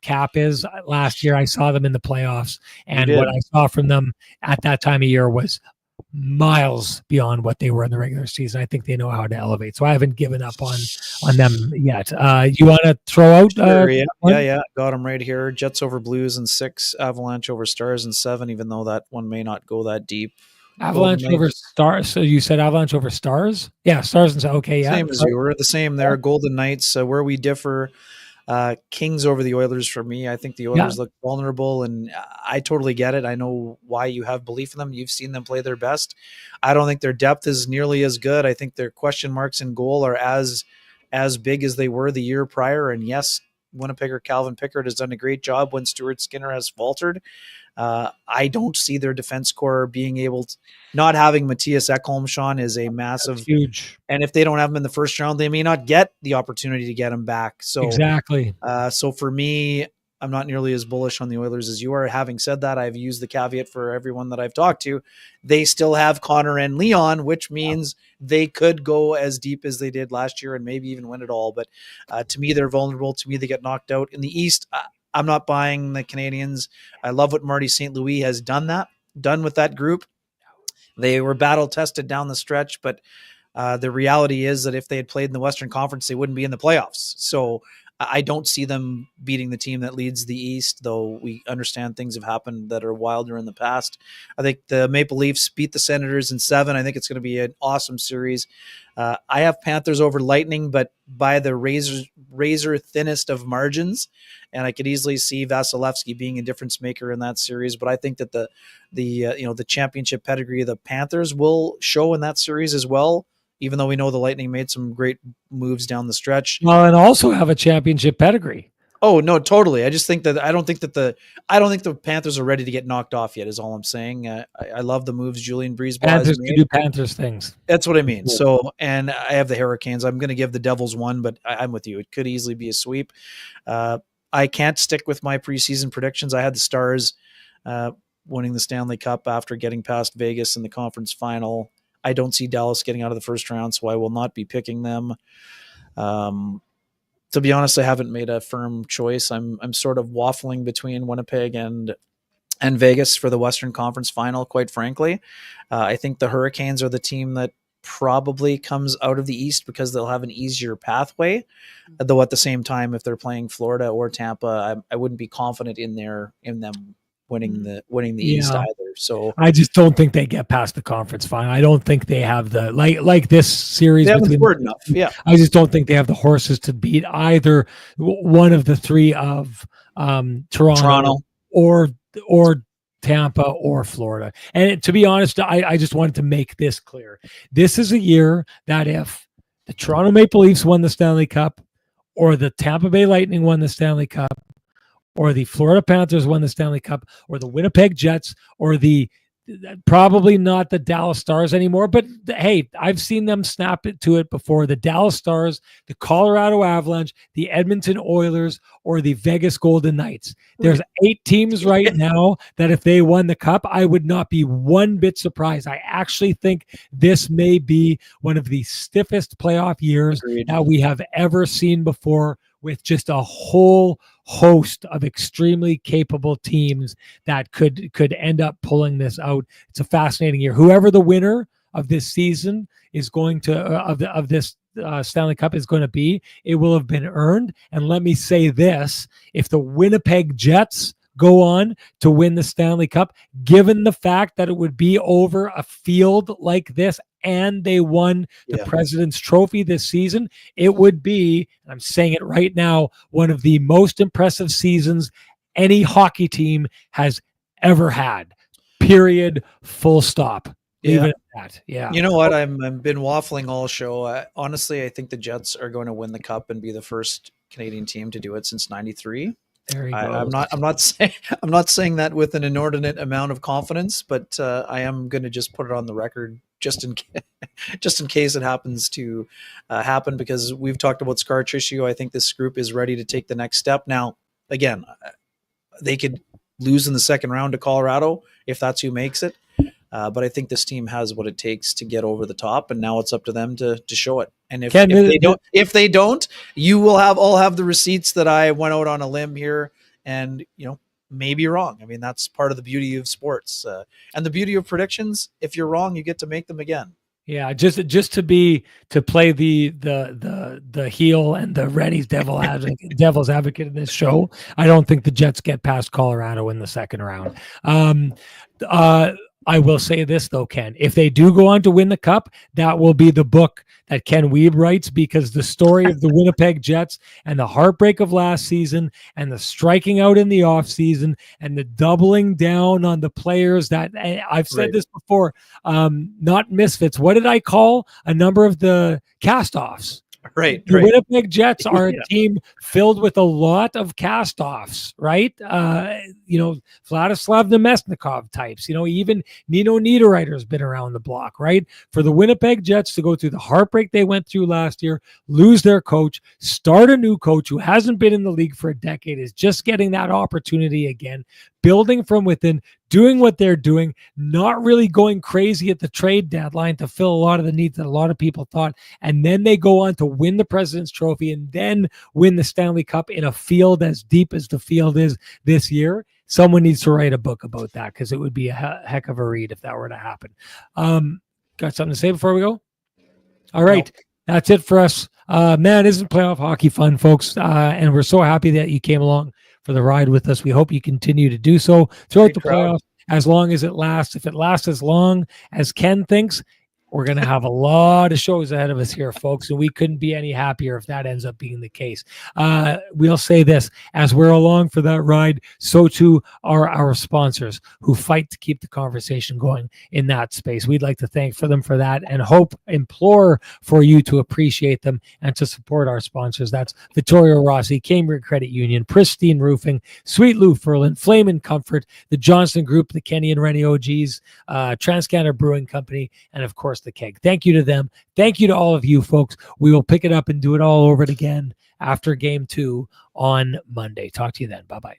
cap is. Last year, I saw them in the playoffs, and what I saw from them at that time of year was miles beyond what they were in the regular season. I think they know how to elevate. So I haven't given up on them yet. You want to throw out? Yeah. Got them right here. Jets over Blues in 6, Avalanche over Stars in 7, even though that one may not go that deep. Avalanche over Stars. So you said Avalanche over Stars? Yeah, Stars and okay, yeah. Same as you were. The same there. Golden Knights. Where we differ, Kings over the Oilers for me. I think the Oilers look vulnerable, and I totally get it. I know why you have belief in them. You've seen them play their best. I don't think their depth is nearly as good. I think their question marks in goal are as big as they were the year prior. And yes, Winnipegger Calvin Pickard has done a great job when Stuart Skinner has faltered. I don't see their defense core being able to, not having Matthias Ekholm, Sean, is a massive, huge. And if they don't have him in the first round, they may not get the opportunity to get him back. So exactly. So for me, I'm not nearly as bullish on the Oilers as you are. Having said that, I've used the caveat for everyone that I've talked to. They still have Connor and Leon, which means they could go as deep as they did last year and maybe even win it all. But to me, they're vulnerable. To me, they get knocked out. In the East, I'm not buying the Canadians. I love what Marty St. Louis has done with that group. They were battle tested down the stretch, but the reality is that if they had played in the Western Conference, they wouldn't be in the playoffs. So I don't see them beating the team that leads the East, though we understand things have happened that are wilder in the past. I think the Maple Leafs beat the Senators in 7. I think it's going to be an awesome series. I have Panthers over Lightning, but by the razor thinnest of margins, and I could easily see Vasilevsky being a difference maker in that series. But I think that the championship pedigree of the Panthers will show in that series as well, even though we know the Lightning made some great moves down the stretch. Well, and also have a championship pedigree. Oh no, totally. I just think that I don't think the Panthers are ready to get knocked off yet. Is all I'm saying. I love the moves Julian Breezeball Panthers has made. can do Panthers things. That's what I mean. So, and I have the Hurricanes. I'm going to give the Devils 1, but I'm with you. It could easily be a sweep. I can't stick with my preseason predictions. I had the Stars winning the Stanley Cup after getting past Vegas in the conference final. I don't see Dallas getting out of the first round, so I will not be picking them. To be honest, I haven't made a firm choice. I'm sort of waffling between Winnipeg and Vegas for the Western Conference final, quite frankly. I think the Hurricanes are the team that probably comes out of the East because they'll have an easier pathway. Though at the same time, if they're playing Florida or Tampa, I wouldn't be confident in them winning the East either. So I just don't think they get past the conference final. I don't think they have the like this series. They haven't scored enough. Yeah, I just don't think they have the horses to beat either one of the three of Toronto or Tampa or Florida. And to be honest, I just wanted to make this clear. This is a year that if the Toronto Maple Leafs won the Stanley Cup, or the Tampa Bay Lightning won the Stanley Cup, or the Florida Panthers won the Stanley Cup, or the Winnipeg Jets, or probably not the Dallas Stars anymore, but hey, I've seen them snap to it before. The Dallas Stars, the Colorado Avalanche, the Edmonton Oilers, or the Vegas Golden Knights. There's 8 teams right now that if they won the Cup, I would not be one bit surprised. I actually think this may be one of the stiffest playoff years that we have ever seen before, with just a whole host of extremely capable teams that could end up pulling this out. It's a fascinating year. Whoever the winner of this season is going to of this Stanley Cup is going to be, it will have been earned. And let me say this: if the Winnipeg Jets go on to win the Stanley Cup, given the fact that it would be over a field like this and they won the President's Trophy this season, it would be, and I'm saying it right now, one of the most impressive seasons any hockey team has ever had. Period. Full stop. Leave it at that. Yeah. You know what? I've been waffling all show. Honestly, I think the Jets are going to win the Cup and be the first Canadian team to do it since '93. There you go. I'm not saying that with an inordinate amount of confidence, but I am going to just put it on the record just in case it happens to happen, because we've talked about scar tissue. I think this group is ready to take the next step. Now, again, they could lose in the second round to Colorado if that's who makes it. But I think this team has what it takes to get over the top, and now it's up to them to show it. And if they don't, you will all have the receipts that I went out on a limb here, and maybe wrong. I mean, that's part of the beauty of sports, and the beauty of predictions. If you're wrong, you get to make them again. Yeah, just to play the heel and the Renny's devil's advocate in this show. I don't think the Jets get past Colorado in the second round. I will say this though, Ken, if they do go on to win the Cup, that will be the book that Ken Wiebe writes, because the story of the Winnipeg Jets and the heartbreak of last season and the striking out in the offseason and the doubling down on the players that I've said this before, not misfits. What did I call a number of the cast-offs? Right. The Winnipeg Jets are Yeah. a team filled with a lot of cast-offs, right? Vladislav Nemesnikov types, even Nino Niederreiter's been around the block, right? For the Winnipeg Jets to go through the heartbreak they went through last year, lose their coach, start a new coach who hasn't been in the league for a decade, is just getting that opportunity again, building from within, doing what they're doing, not really going crazy at the trade deadline to fill a lot of the needs that a lot of people thought. And then they go on to win the President's Trophy and then win the Stanley Cup in a field as deep as the field is this year. Someone needs to write a book about that, because it would be a heck of a read if that were to happen. Got something to say before we go? All right. Nope. That's it for us. Man, isn't playoff hockey fun, folks? And we're so happy that you came along for the ride with us. We hope you continue to do so throughout the playoffs as long as it lasts. If it lasts as long as Ken thinks, we're going to have a lot of shows ahead of us here, folks, and we couldn't be any happier if that ends up being the case. We'll say this, as we're along for that ride, so too are our sponsors who fight to keep the conversation going in that space. We'd like to thank them for that and implore for you to appreciate them and to support our sponsors. That's Vittorio Rossi, Cambridge Credit Union, Pristine Roofing, Sweet Lou Ferlin, Flame and Comfort, the Johnson Group, the Kenny and Renny OGs, TransCanada Brewing Company, and of course the Keg. Thank you to them. Thank you to all of you folks. We will pick it up and do it all over again after game 2 on Monday. Talk to you then. Bye-bye.